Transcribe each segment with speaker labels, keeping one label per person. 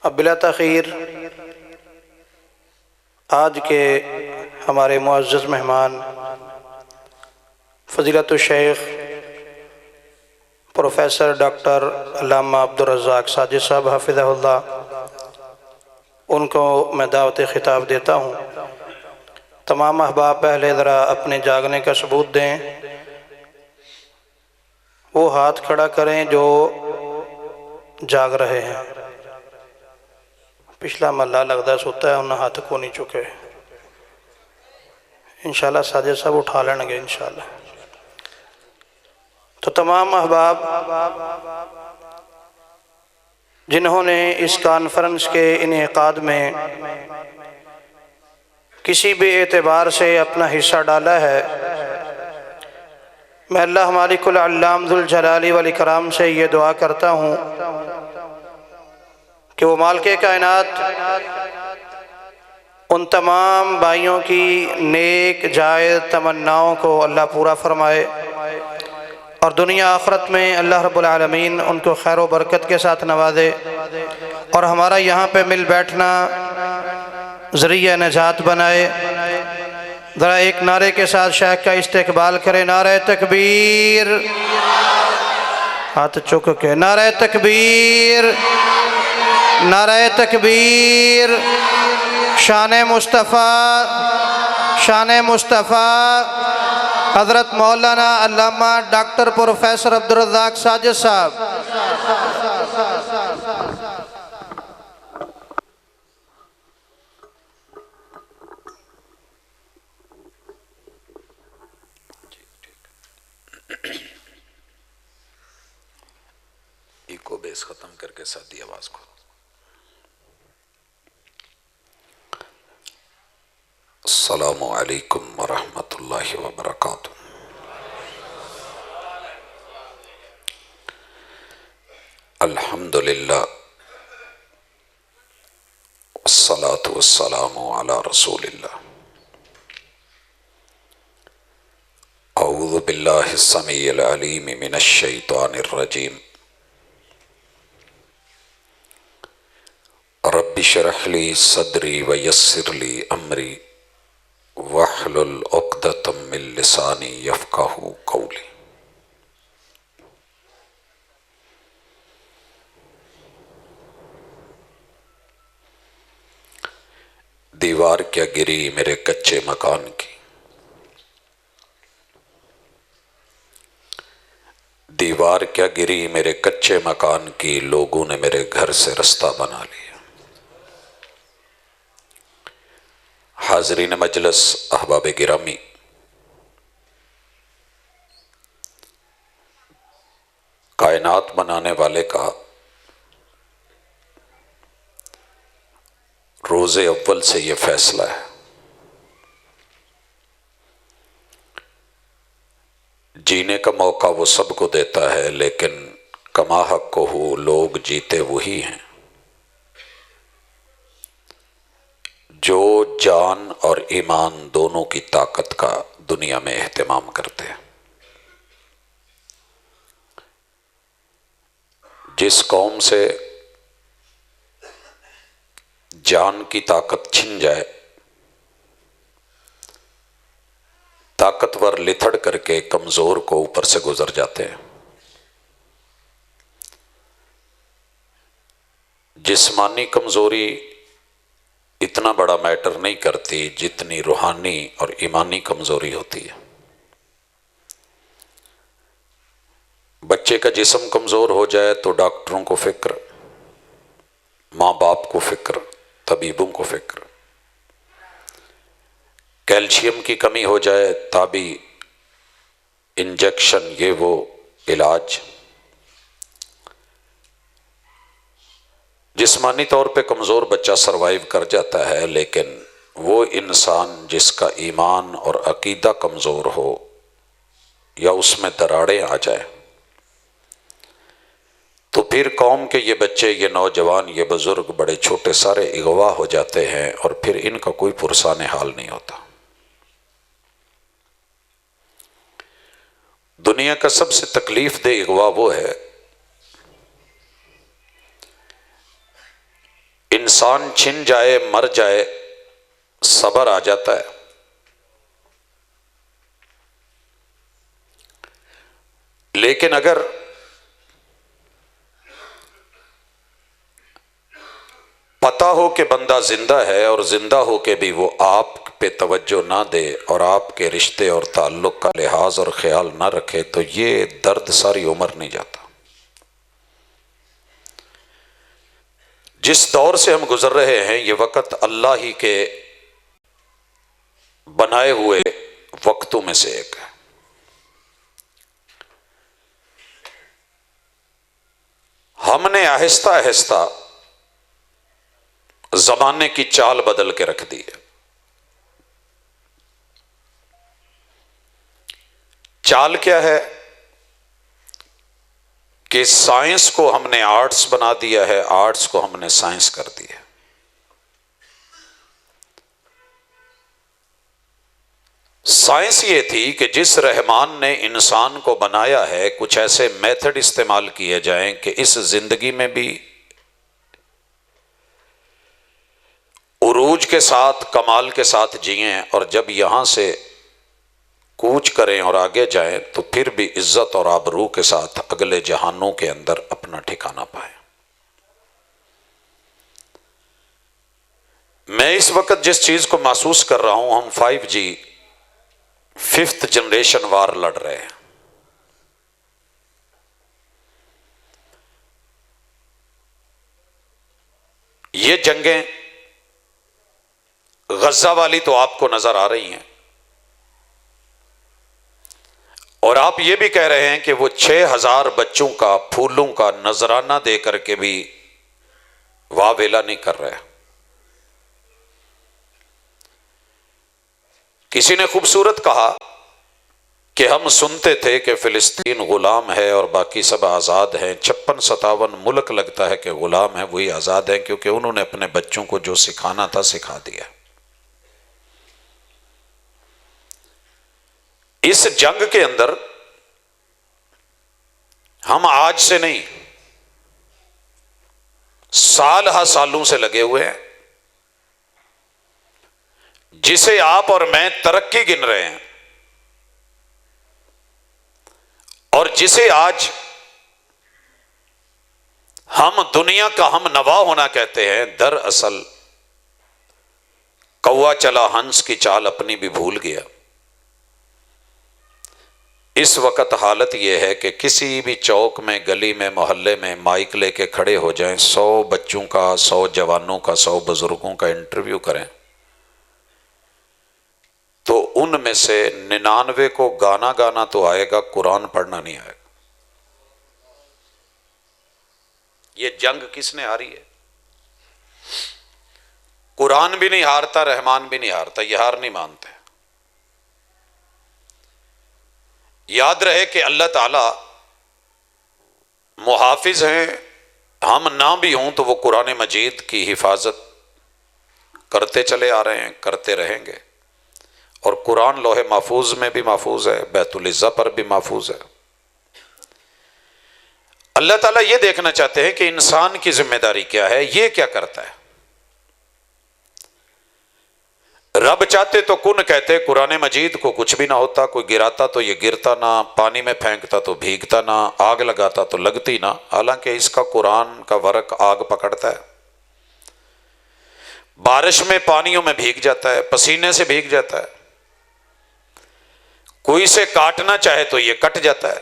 Speaker 1: اب بلا تاخیر آج کے ہمارے معزز مہمان فضیلت الشیخ پروفیسر ڈاکٹر علامہ عبدالرزاق ساجد صاحب حافظہ اللہ، ان کو میں دعوت خطاب دیتا ہوں۔ تمام احباب پہلے ذرا اپنے جاگنے کا ثبوت دیں، وہ ہاتھ کھڑا کریں جو جاگ رہے ہیں۔ پچھلا محلہ لگتا سوتا ہے، انہوں ہاتھ کو نہیں چکے۔ انشاءاللہ ساجد صاحب اٹھا لیں گے انشاءاللہ۔ تو تمام احباب جنہوں نے اس کانفرنس کے انعقاد میں کسی بھی اعتبار سے اپنا حصہ ڈالا ہے، میں اللہ مالک العلام ذوالجلال والاکرام سے یہ دعا کرتا ہوں کہ وہ مالک کائنات ان تمام بھائیوں کی نیک جائز تمناؤں کو اللہ پورا فرمائے، اور دنیا آخرت میں اللہ رب العالمین ان کو خیر و برکت کے ساتھ نوازے، اور ہمارا یہاں پہ مل بیٹھنا ذریعہ نجات بنائے۔ ذرا ایک نعرے کے ساتھ شیخ کا استقبال کرے، نعرہ تکبیر، ہاتھ چک کے نعرہ تکبیر، نعرہ تکبیر، شان مصطفیٰ، شان مصطفیٰ، حضرت مولانا علامہ ڈاکٹر پروفیسر عبدالرزاق ساجد صاحب۔
Speaker 2: ایکو بیس ختم کر کے ساتھی آواز کو۔ السلام علیکم ورحمۃ اللہ وبرکاتہ۔ الحمدللہ والصلاة والسلام علی رسول اللہ۔ اعوذ باللہ السمیع العلیم من الشیطان الرجیم۔ رب اشرح لی صدری ویسر لی امری واحلل عقدۃ من لسانی یفقہوا قولی۔ دیوار کیا گری میرے کچے مکان کی، دیوار کیا گری میرے کچے مکان کی، لوگوں نے میرے گھر سے رستہ بنا لیا۔ حاضرین مجلس، احباب گرامی، کائنات بنانے والے کا روز اول سے یہ فیصلہ ہے، جینے کا موقع وہ سب کو دیتا ہے، لیکن کما حق کو ہو لوگ جیتے وہی ہیں جو جان اور ایمان دونوں کی طاقت کا دنیا میں اہتمام کرتے ہیں۔ جس قوم سے جان کی طاقت چھن جائے، طاقتور لتھڑ کر کے کمزور کو اوپر سے گزر جاتے ہیں۔ جسمانی کمزوری اتنا بڑا میٹر نہیں کرتی جتنی روحانی اور ایمانی کمزوری ہوتی ہے۔ بچے کا جسم کمزور ہو جائے تو ڈاکٹروں کو فکر، ماں باپ کو فکر، طبیبوں کو فکر۔ کیلشیم کی کمی ہو جائے تابی انجیکشن، یہ وہ علاج۔ جسمانی طور پہ کمزور بچہ سروائیو کر جاتا ہے، لیکن وہ انسان جس کا ایمان اور عقیدہ کمزور ہو یا اس میں دراڑیں آ جائیں تو پھر قوم کے یہ بچے، یہ نوجوان، یہ بزرگ، بڑے چھوٹے سارے اغوا ہو جاتے ہیں، اور پھر ان کا کوئی پرسان حال نہیں ہوتا۔ دنیا کا سب سے تکلیف دہ اغوا وہ ہے انسان چھن جائے، مر جائے، صبر آ جاتا ہے۔ لیکن اگر پتہ ہو کہ بندہ زندہ ہے اور زندہ ہو کے بھی وہ آپ پہ توجہ نہ دے اور آپ کے رشتے اور تعلق کا لحاظ اور خیال نہ رکھے تو یہ درد ساری عمر نہیں جاتا۔ جس دور سے ہم گزر رہے ہیں یہ وقت اللہ ہی کے بنائے ہوئے وقتوں میں سے ایک ہے۔ ہم نے آہستہ آہستہ زمانے کی چال بدل کے رکھ دی ہے۔ چال کیا ہے کہ سائنس کو ہم نے آرٹس بنا دیا ہے، آرٹس کو ہم نے سائنس کر دیا ہے۔ سائنس یہ تھی کہ جس رحمان نے انسان کو بنایا ہے کچھ ایسے میتھڈ استعمال کیے جائیں کہ اس زندگی میں بھی عروج کے ساتھ، کمال کے ساتھ جئیں، اور جب یہاں سے کوچ کریں اور آگے جائیں تو پھر بھی عزت اور آبرو کے ساتھ اگلے جہانوں کے اندر اپنا ٹھکانہ پائیں۔ میں اس وقت جس چیز کو محسوس کر رہا ہوں، ہم 5G 5th جنریشن وار لڑ رہے ہیں۔ یہ جنگیں غزہ والی تو آپ کو نظر آ رہی ہیں، اور آپ یہ بھی کہہ رہے ہیں کہ وہ 6000 بچوں کا پھولوں کا نذرانہ دے کر کے بھی واہ ویلا نہیں کر رہے۔ کسی نے خوبصورت کہا کہ ہم سنتے تھے کہ فلسطین غلام ہے اور باقی سب آزاد ہیں، 56-57 ملک لگتا ہے کہ غلام ہیں، وہی آزاد ہیں، کیونکہ انہوں نے اپنے بچوں کو جو سکھانا تھا سکھا دیا۔ اس جنگ کے اندر ہم آج سے نہیں، سال ہا سالوں سے لگے ہوئے ہیں۔ جسے آپ اور میں ترقی گن رہے ہیں اور جسے آج ہم دنیا کا ہم نوا ہونا کہتے ہیں، دراصل کوا چلا ہنس کی چال اپنی بھی بھول گیا۔ اس وقت حالت یہ ہے کہ کسی بھی چوک میں، گلی میں، محلے میں مائک لے کے کھڑے ہو جائیں، 100 بچوں کا، 100 جوانوں کا، 100 بزرگوں کا انٹرویو کریں تو ان میں سے 99 کو گانا تو آئے گا، قرآن پڑھنا نہیں آئے گا۔ یہ جنگ کس نے ہاری ہے؟ قرآن بھی نہیں ہارتا، رحمان بھی نہیں ہارتا، یہ ہار نہیں مانتے۔ یاد رہے کہ اللہ تعالی محافظ ہیں، ہم نہ بھی ہوں تو وہ قرآن مجید کی حفاظت کرتے چلے آ رہے ہیں، کرتے رہیں گے، اور قرآن لوح محفوظ میں بھی محفوظ ہے، بیت العزہ پر بھی محفوظ ہے۔ اللہ تعالیٰ یہ دیکھنا چاہتے ہیں کہ انسان کی ذمہ داری کیا ہے، یہ کیا کرتا ہے۔ رب چاہتے تو کن کہتے، قرآن مجید کو کچھ بھی نہ ہوتا، کوئی گراتا تو یہ گرتا نہ، پانی میں پھینکتا تو بھیگتا نہ، آگ لگاتا تو لگتی نہ، حالانکہ اس کا قرآن کا ورق آگ پکڑتا ہے، بارش میں پانیوں میں بھیگ جاتا ہے، پسینے سے بھیگ جاتا ہے، کوئی سے کاٹنا چاہے تو یہ کٹ جاتا ہے۔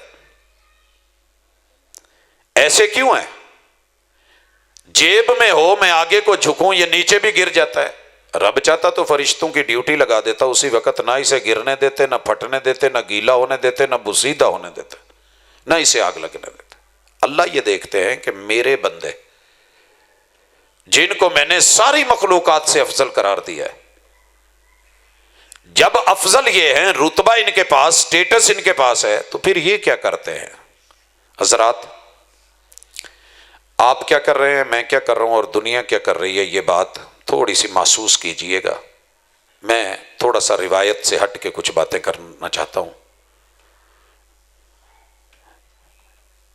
Speaker 2: ایسے کیوں ہے؟ جیب میں ہو، میں آگے کو جھکوں، یہ نیچے بھی گر جاتا ہے۔ رب چاہتا تو فرشتوں کی ڈیوٹی لگا دیتا اسی وقت، نہ اسے گرنے دیتے، نہ پھٹنے دیتے، نہ گیلا ہونے دیتے، نہ بسیدہ ہونے دیتے، نہ اسے آگ لگنے دیتے۔ اللہ یہ دیکھتے ہیں کہ میرے بندے جن کو میں نے ساری مخلوقات سے افضل قرار دیا ہے، جب افضل یہ ہیں، رتبہ ان کے پاس، سٹیٹس ان کے پاس ہے، تو پھر یہ کیا کرتے ہیں؟ حضرات، آپ کیا کر رہے ہیں، میں کیا کر رہا ہوں، اور دنیا کیا کر رہی ہے، یہ بات تھوڑی سی محسوس کیجئے گا۔ میں تھوڑا سا روایت سے ہٹ کے کچھ باتیں کرنا چاہتا ہوں۔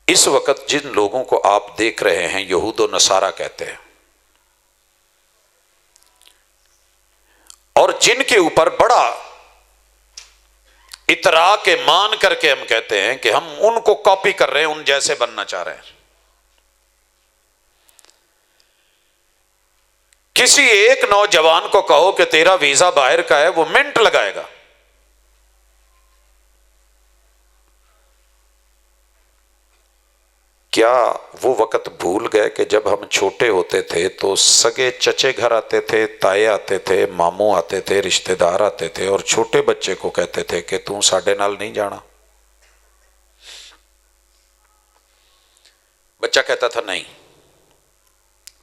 Speaker 2: اس وقت جن لوگوں کو آپ دیکھ رہے ہیں یہود و نصارہ کہتے ہیں، جن کے اوپر بڑا اترا کے مان کر کے ہم کہتے ہیں کہ ہم ان کو کاپی کر رہے ہیں، ان جیسے بننا چاہ رہے ہیں. کسی ایک نوجوان کو کہو کہ تیرا ویزا باہر کا ہے، وہ منٹ لگائے گا. کیا وہ وقت بھول گئے کہ جب ہم چھوٹے ہوتے تھے تو سگے چچے گھر آتے تھے، تائے آتے تھے، ماموں آتے تھے، رشتہ دار آتے تھے، اور چھوٹے بچے کو کہتے تھے کہ تم ساڈے نال نہیں جانا. بچہ کہتا تھا نہیں،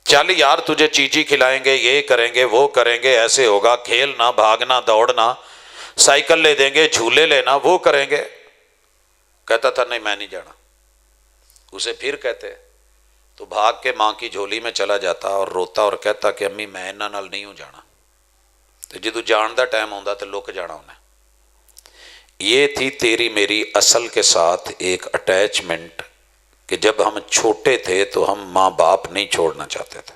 Speaker 2: چل یار تجھے چیچی کھلائیں گے، یہ کریں گے، وہ کریں گے، ایسے ہوگا، کھیلنا، بھاگنا، دوڑنا، سائیکل لے دیں گے، جھولے لینا، وہ کریں گے. کہتا تھا نہیں میں نہیں جانا. اسے پھر کہتے تو بھاگ کے ماں کی جھولی میں چلا جاتا اور روتا اور کہتا کہ امی میں انہاں نال نہیں ہوں جانا. تو جدو جان دا ٹائم آتا تو لک جانا انہیں. یہ تھی تیری میری اصل کے ساتھ ایک اٹیچمنٹ کہ جب ہم چھوٹے تھے تو ہم ماں باپ نہیں چھوڑنا چاہتے تھے.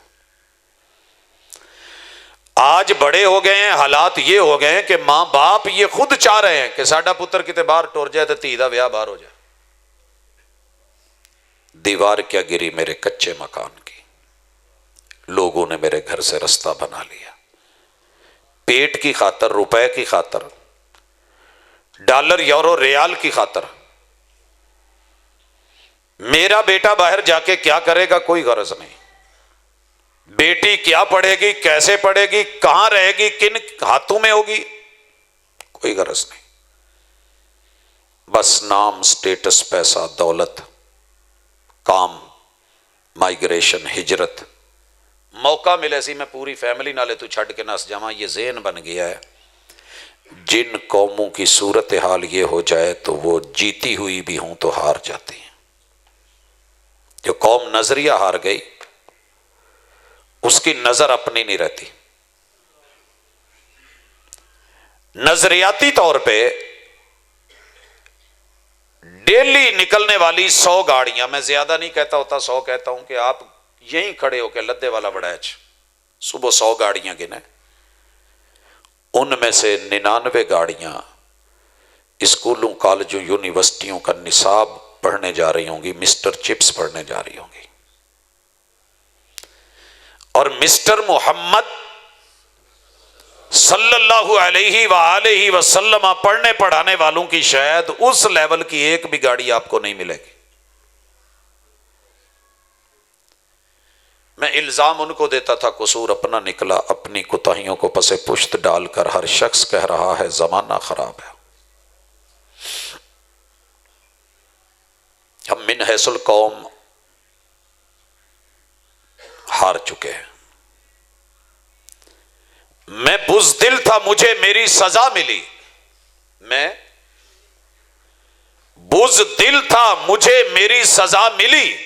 Speaker 2: آج بڑے ہو گئے ہیں، حالات یہ ہو گئے ہیں کہ ماں باپ یہ خود چاہ رہے ہیں کہ ساڈا پتر کتے باہر ٹر جائے تو دھی دا ویاہ باہر ہو جائے. دیوار کیا گری میرے کچے مکان کی، لوگوں نے میرے گھر سے رستہ بنا لیا. پیٹ کی خاطر، روپے کی خاطر، ڈالر یورو ریال کی خاطر میرا بیٹا باہر جا کے کیا کرے گا کوئی غرض نہیں. بیٹی کیا پڑھے گی، کیسے پڑھے گی، کہاں رہے گی، کن ہاتھوں میں ہوگی، کوئی غرض نہیں. بس نام، سٹیٹس، پیسہ، دولت، کام، مائگریشن، ہجرت. موقع ملے سی میں پوری فیملی نالے تو چھڑ کے نس جاواں، یہ ذہن بن گیا ہے. جن قوموں کی صورتحال یہ ہو جائے تو وہ جیتی ہوئی بھی ہوں تو ہار جاتی ہیں. جو قوم نظریہ ہار گئی اس کی نظر اپنی نہیں رہتی. نظریاتی طور پہ ڈیلی نکلنے والی 100 گاڑیاں، میں زیادہ نہیں کہتا ہوتا، 100 کہتا ہوں کہ آپ یہیں کھڑے ہو کے لدے والا بڑیچ صبح 100 گاڑیاں گنے، ان میں سے 99 گاڑیاں اسکولوں، کالجوں، یونیورسٹیوں کا نصاب پڑھنے جا رہی ہوں گی، مسٹر چپس پڑھنے جا رہی ہوں گی. اور مسٹر محمد صلی اللہ علیہ وآلہ وسلم پڑھنے پڑھانے والوں کی شاید اس لیول کی ایک بھی گاڑی آپ کو نہیں ملے گی. میں الزام ان کو دیتا تھا، قصور اپنا نکلا، اپنی کوتاہیوں کو پس پشت ڈال کر ہر شخص کہہ رہا ہے زمانہ خراب ہے. ہم من حیث القوم ہار چکے ہیں. میں بزدل تھا، مجھے میری سزا ملی. میں بزدل تھا، مجھے میری سزا ملی.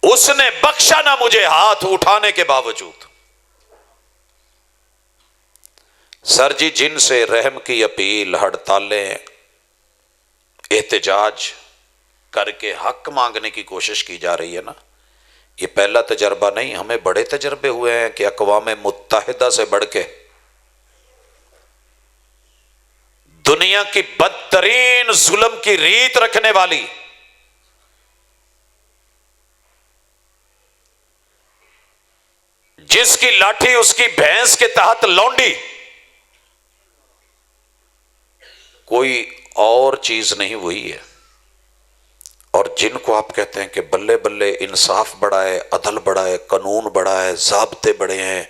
Speaker 2: اس نے بخشا نہ مجھے ہاتھ اٹھانے کے باوجود. سر جی جن سے رحم کی اپیل، ہڑتالیں، احتجاج کر کے حق مانگنے کی کوشش کی جا رہی ہے نا، یہ پہلا تجربہ نہیں، ہمیں بڑے تجربے ہوئے ہیں کہ اقوام متحدہ سے بڑھ کے دنیا کی بدترین ظلم کی ریت رکھنے والی جس کی لاٹھی اس کی بھینس کے تحت لونڈی، کوئی اور چیز نہیں وہی ہے. اور جن کو آپ کہتے ہیں کہ بلے بلے انصاف بڑا ہے، عدل بڑا ہے، قانون بڑا ہے، ضابطے بڑے ہیں،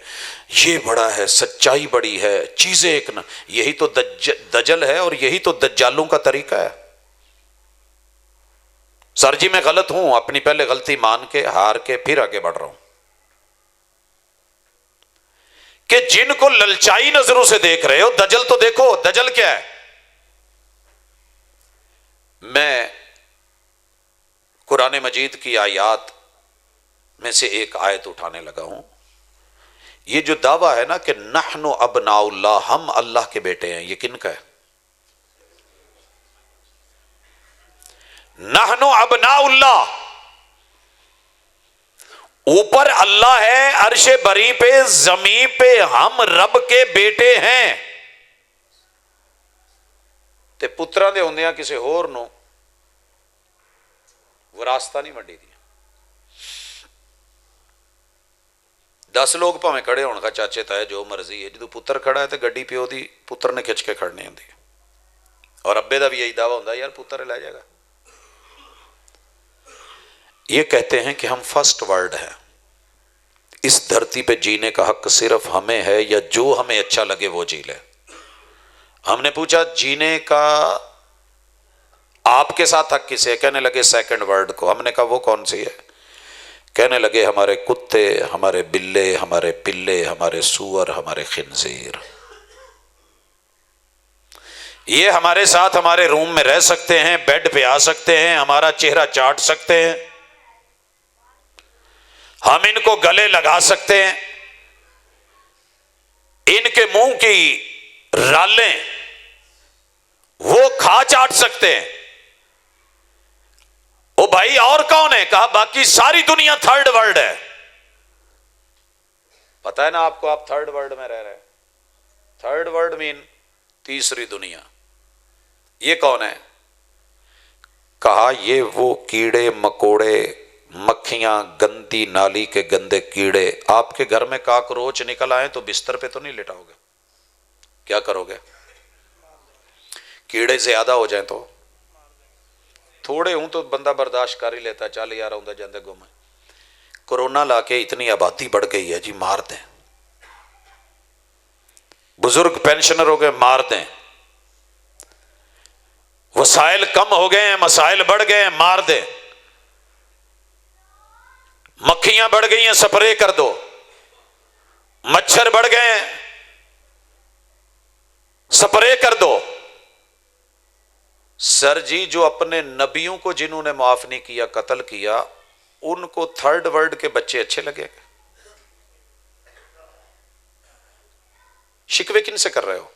Speaker 2: یہ بڑا ہے، سچائی بڑی ہے، چیزیں ایک نہ، یہی تو دجل ہے اور یہی تو دجالوں کا طریقہ ہے. سر جی میں غلط ہوں، اپنی پہلے غلطی مان کے ہار کے پھر آگے بڑھ رہا ہوں کہ جن کو للچائی نظروں سے دیکھ رہے ہو، دجل تو دیکھو. دجل کیا ہے؟ میں قرآن مجید کی آیات میں سے ایک آیت اٹھانے لگا ہوں. یہ جو دعویٰ ہے نا کہ نحن ابناء اللہ، ہم اللہ کے بیٹے ہیں، یہ کن کا ہے؟ نحن ابناء اللہ. اوپر اللہ ہے عرش بری پہ، زمین پہ ہم رب کے بیٹے ہیں. تے پتراں دے ہوندیاں کسے ہور نو وراثتہ نہیں منڈی دی. 10 لوگ پاویں کھڑے ہون کا چاچے تائے جو مرضی ہے، جدوں پتر کھڑا ہے تے گڈی پیو دی پتر نے کھچ کے کھڑنی ہوندی ہے. اور ابے دا بھی یہی دعویٰ ہوندا ہے یار پتر لے جائے گا. یہ کہتے ہیں کہ ہم فرسٹ ورلڈ ہیں، اس دھرتی پہ جینے کا حق صرف ہمیں ہے، یا جو ہمیں اچھا لگے وہ جی لے. ہم نے پوچھا جینے کا آپ کے ساتھ حق کسے ہے؟ کہنے لگے سیکنڈ ورلڈ کو. ہم نے کہا وہ کون سی ہے؟ کہنے لگے ہمارے کتے، ہمارے بلے، ہمارے پلے، ہمارے سور، ہمارے خنزیر، یہ ہمارے ساتھ ہمارے روم میں رہ سکتے ہیں، بیڈ پہ آ سکتے ہیں، ہمارا چہرہ چاٹ سکتے ہیں، ہم ان کو گلے لگا سکتے ہیں، ان کے منہ کی رالیں وہ کھا چاٹ سکتے ہیں. او بھائی اور کون ہے؟ کہا باقی ساری دنیا تھرڈ ورلڈ ہے. پتہ ہے نا آپ کو، آپ تھرڈ ورلڈ میں رہ رہے ہیں. تھرڈ ورلڈ مین تیسری دنیا. یہ کون ہے؟ کہا یہ وہ کیڑے مکوڑے، مکھیاں، گندی نالی کے گندے کیڑے. آپ کے گھر میں کاکروچ نکل آئے تو بستر پہ تو نہیں لٹاؤ گے؟ کیا کرو گے؟ کیڑے زیادہ ہو جائیں تو تھوڑے ہوں تو بندہ برداشت کر ہی لیتا، چل یار آؤں جاندے گم ہے. کورونا لا کے اتنی آبادی بڑھ گئی ہے جی، مار دیں. بزرگ پینشنر ہو گئے، مار دیں. وسائل کم ہو گئے ہیں، مسائل بڑھ گئے ہیں، مار دیں. مکھیاں بڑھ گئی ہیں، سپرے کر دو. مچھر بڑھ گئے ہیں، سپرے کر دو. سر جی جو اپنے نبیوں کو جنہوں نے معاف نہیں کیا، قتل کیا، ان کو تھرڈ ورلڈ کے بچے اچھے لگے گے؟ شکوے کن سے کر رہے ہو؟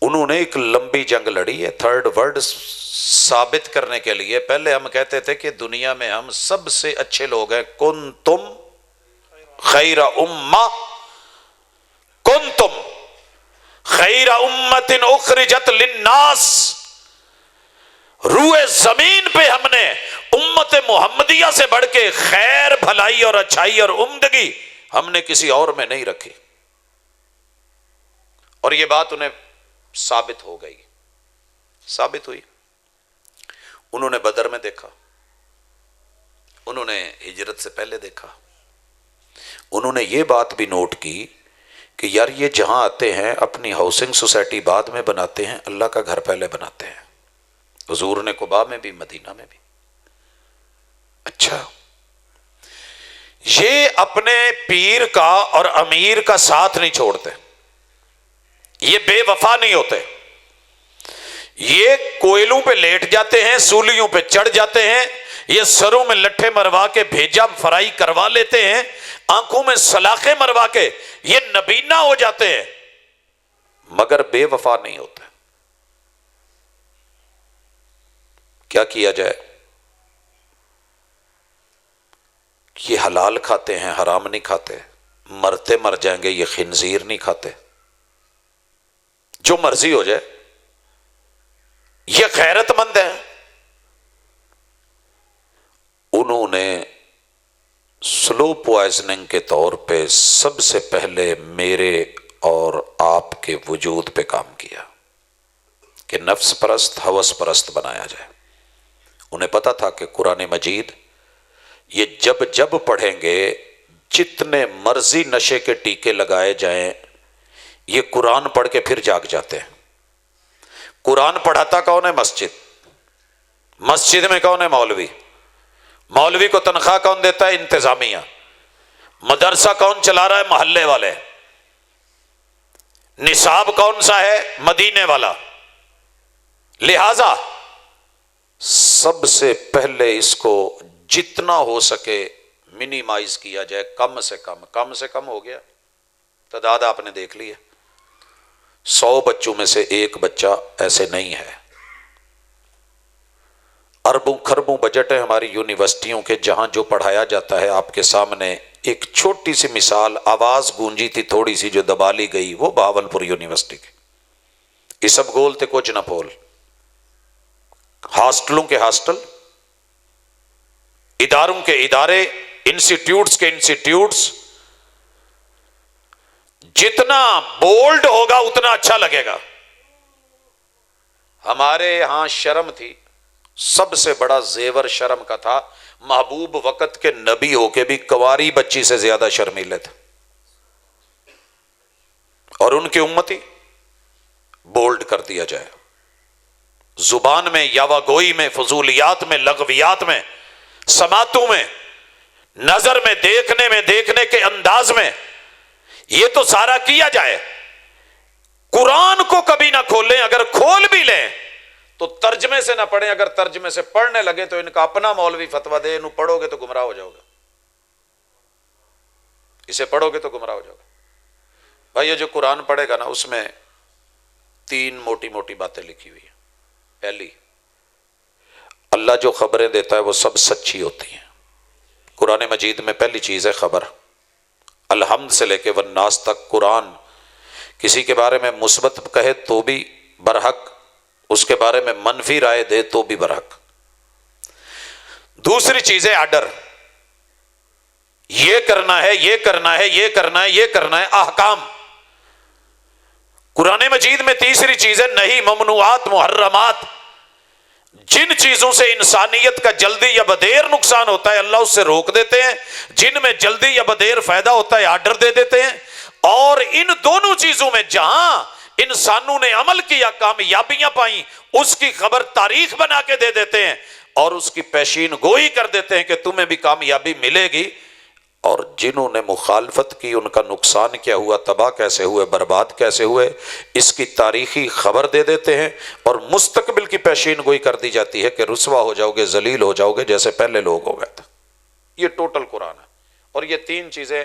Speaker 2: انہوں نے ایک لمبی جنگ لڑی ہے تھرڈ ورلڈ ثابت کرنے کے لیے. پہلے ہم کہتے تھے کہ دنیا میں ہم سب سے اچھے لوگ ہیں. کنتم خیر امہ، کنتم خیر امت اخرجت للناس. روئے زمین پہ ہم نے امت محمدیہ سے بڑھ کے خیر، بھلائی اور اچھائی اور عمدگی ہم نے کسی اور میں نہیں رکھی. اور یہ بات انہیں ثابت ہو گئی، ثابت ہوئی. انہوں نے بدر میں دیکھا، انہوں نے ہجرت سے پہلے دیکھا. انہوں نے یہ بات بھی نوٹ کی کہ یار یہ جہاں آتے ہیں اپنی ہاؤسنگ سوسائٹی بعد میں بناتے ہیں، اللہ کا گھر پہلے بناتے ہیں. حضور نے قباء میں بھی، مدینہ میں بھی. اچھا، یہ اپنے پیر کا اور امیر کا ساتھ نہیں چھوڑتے، یہ بے وفا نہیں ہوتے. یہ کوئلوں پہ لیٹ جاتے ہیں، سولیوں پہ چڑھ جاتے ہیں، یہ سروں میں لٹھے مروا کے بھیجا فرائی کروا لیتے ہیں، آنکھوں میں سلاخیں مروا کے یہ نبینا ہو جاتے ہیں، مگر بے وفا نہیں ہوتے. کیا کیا جائے؟ یہ حلال کھاتے ہیں، حرام نہیں کھاتے. مرتے مر جائیں گے، یہ خنزیر نہیں کھاتے. جو مرضی ہو جائے، یہ غیرت مند ہیں. انہوں نے سلو پوائزننگ کے طور پہ سب سے پہلے میرے اور آپ کے وجود پہ کام کیا کہ نفس پرست، ہوس پرست بنایا جائے. انہیں پتا تھا کہ قرآن مجید یہ جب جب پڑھیں گے، جتنے مرضی نشے کے ٹیکے لگائے جائیں، یہ قرآن پڑھ کے پھر جاگ جاتے ہیں. قرآن پڑھاتا کون ہے؟ مسجد. مسجد میں کون ہے؟ مولوی. مولوی کو تنخواہ کون دیتا ہے؟ انتظامیہ. مدرسہ کون چلا رہا ہے؟ محلے والے. نصاب کون سا ہے؟ مدینے والا. لہذا سب سے پہلے اس کو جتنا ہو سکے منیمائز کیا جائے، کم سے کم. کم سے کم ہو گیا، تعداد آپ نے دیکھ لی ہے. 100 بچوں میں سے ایک بچہ ایسے نہیں ہے. اربوں خربوں بجٹ ہے ہماری یونیورسٹیوں کے، جہاں جو پڑھایا جاتا ہے آپ کے سامنے ایک چھوٹی سی مثال، آواز گونجی تھی تھوڑی سی جو دبا لی گئی، وہ بہاولپور یونیورسٹی کی، یہ سب گول تھے کچھ نہ پول، ہاسٹلوں کے ہاسٹل، اداروں کے ادارے، انسٹیٹیوٹس کے انسٹیٹیوٹس، جتنا بولڈ ہوگا اتنا اچھا لگے گا۔ ہمارے ہاں شرم تھی، سب سے بڑا زیور شرم کا تھا، محبوب وقت کے نبی ہو کے بھی کنواری بچی سے زیادہ شرمیلے تھے، اور ان کی امتی بولڈ کر دیا جائے، زبان میں، یاوہ گوئی میں، فضولیات میں، لغویات میں، سماعتوں میں، نظر میں، دیکھنے کے انداز میں، یہ تو سارا کیا جائے۔ قرآن کو کبھی نہ کھولیں، اگر کھول بھی لیں تو ترجمے سے نہ پڑھیں، اگر ترجمے سے پڑھنے لگے تو ان کا اپنا مولوی فتویٰ دے، انہوں پڑھو گے تو گمراہ ہو جاؤ گے، اسے پڑھو گے تو گمراہ ہو جاؤ گے۔ بھائی یہ جو قرآن پڑھے گا نا، اس میں 3 موٹی موٹی باتیں لکھی ہوئی ہیں۔ پہلی، اللہ جو خبریں دیتا ہے وہ سب سچی ہوتی ہیں۔ قرآن مجید میں پہلی چیز ہے خبر، الحمد سے لے کے والناس تک قرآن کسی کے بارے میں مثبت کہے تو بھی برحق، اس کے بارے میں منفی رائے دے تو بھی برحق۔ دوسری چیز ہے آرڈر، یہ کرنا ہے، یہ کرنا ہے، یہ کرنا ہے، یہ کرنا ہے، احکام۔ قرآن مجید میں تیسری چیز ہے نہیں، ممنوعات، محرمات، جن چیزوں سے انسانیت کا جلدی یا بدیر نقصان ہوتا ہے اللہ اس سے روک دیتے ہیں، جن میں جلدی یا بدیر فائدہ ہوتا ہے آرڈر دے دیتے ہیں، اور ان دونوں چیزوں میں جہاں انسانوں نے عمل کیا، کامیابیاں پائیں، اس کی خبر تاریخ بنا کے دے دیتے ہیں اور اس کی پیشین گوئی کر دیتے ہیں کہ تمہیں بھی کامیابی ملے گی، اور جنہوں نے مخالفت کی ان کا نقصان کیا ہوا، تباہ کیسے ہوئے، برباد کیسے ہوئے، اس کی تاریخی خبر دے دیتے ہیں، اور مستقبل کی پیشین گوئی کر دی جاتی ہے کہ رسوا ہو جاؤ گے، ذلیل ہو جاؤ گے جیسے پہلے لوگ ہو گئے تھے۔ یہ ٹوٹل قرآن ہے، اور یہ 3 چیزیں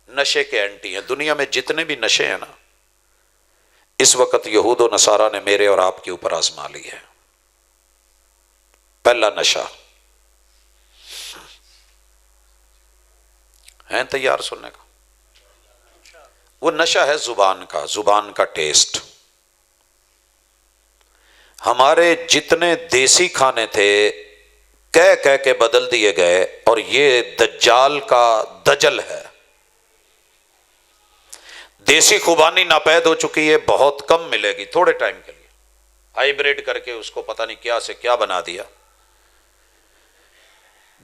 Speaker 2: نشے کے اینٹی ہیں۔ دنیا میں جتنے بھی نشے ہیں نا، اس وقت یہود و نصارہ نے میرے اور آپ کے اوپر آزما لی ہے۔ پہلا نشہ، ہیں تیار سننے کا؟ وہ نشہ ہے زبان کا، زبان کا ٹیسٹ۔ ہمارے جتنے دیسی کھانے تھے کہہ کہہ کے بدل دیے گئے، اور یہ دجال کا دجل ہے۔ دیسی خوبانی ناپید ہو چکی ہے، بہت کم ملے گی تھوڑے ٹائم کے لیے، ہائیبریڈ کر کے اس کو پتہ نہیں کیا سے کیا بنا دیا۔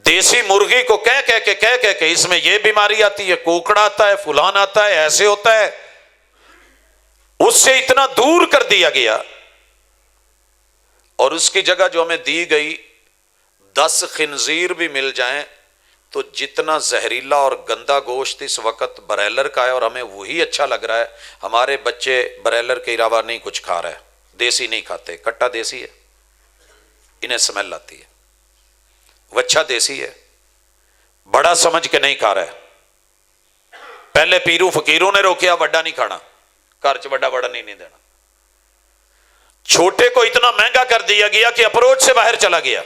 Speaker 2: دیسی مرغی کو کہہ کہہ کے اس میں یہ بیماری آتی ہے، کوکڑا آتا ہے، فلان آتا ہے، ایسے ہوتا ہے، اس سے اتنا دور کر دیا گیا، اور اس کی جگہ جو ہمیں دی گئی 10 خنزیر بھی مل جائیں تو جتنا زہریلا اور گندا گوشت اس وقت برائلر کا ہے، اور ہمیں وہی اچھا لگ رہا ہے، ہمارے بچے برائلر کے علاوہ نہیں کچھ کھا رہے، دیسی نہیں کھاتے، کٹا دیسی ہے، انہیں سمیل آتی ہے، وچھا دیسی ہے، بڑا سمجھ کے نہیں کھا رہا ہے۔ پہلے پیروں فقیروں نے روکیا بڑا نہیں کھانا، گھر چ بڑا نہیں دینا، چھوٹے کو اتنا مہنگا کر دیا گیا کہ اپروچ سے باہر چلا گیا،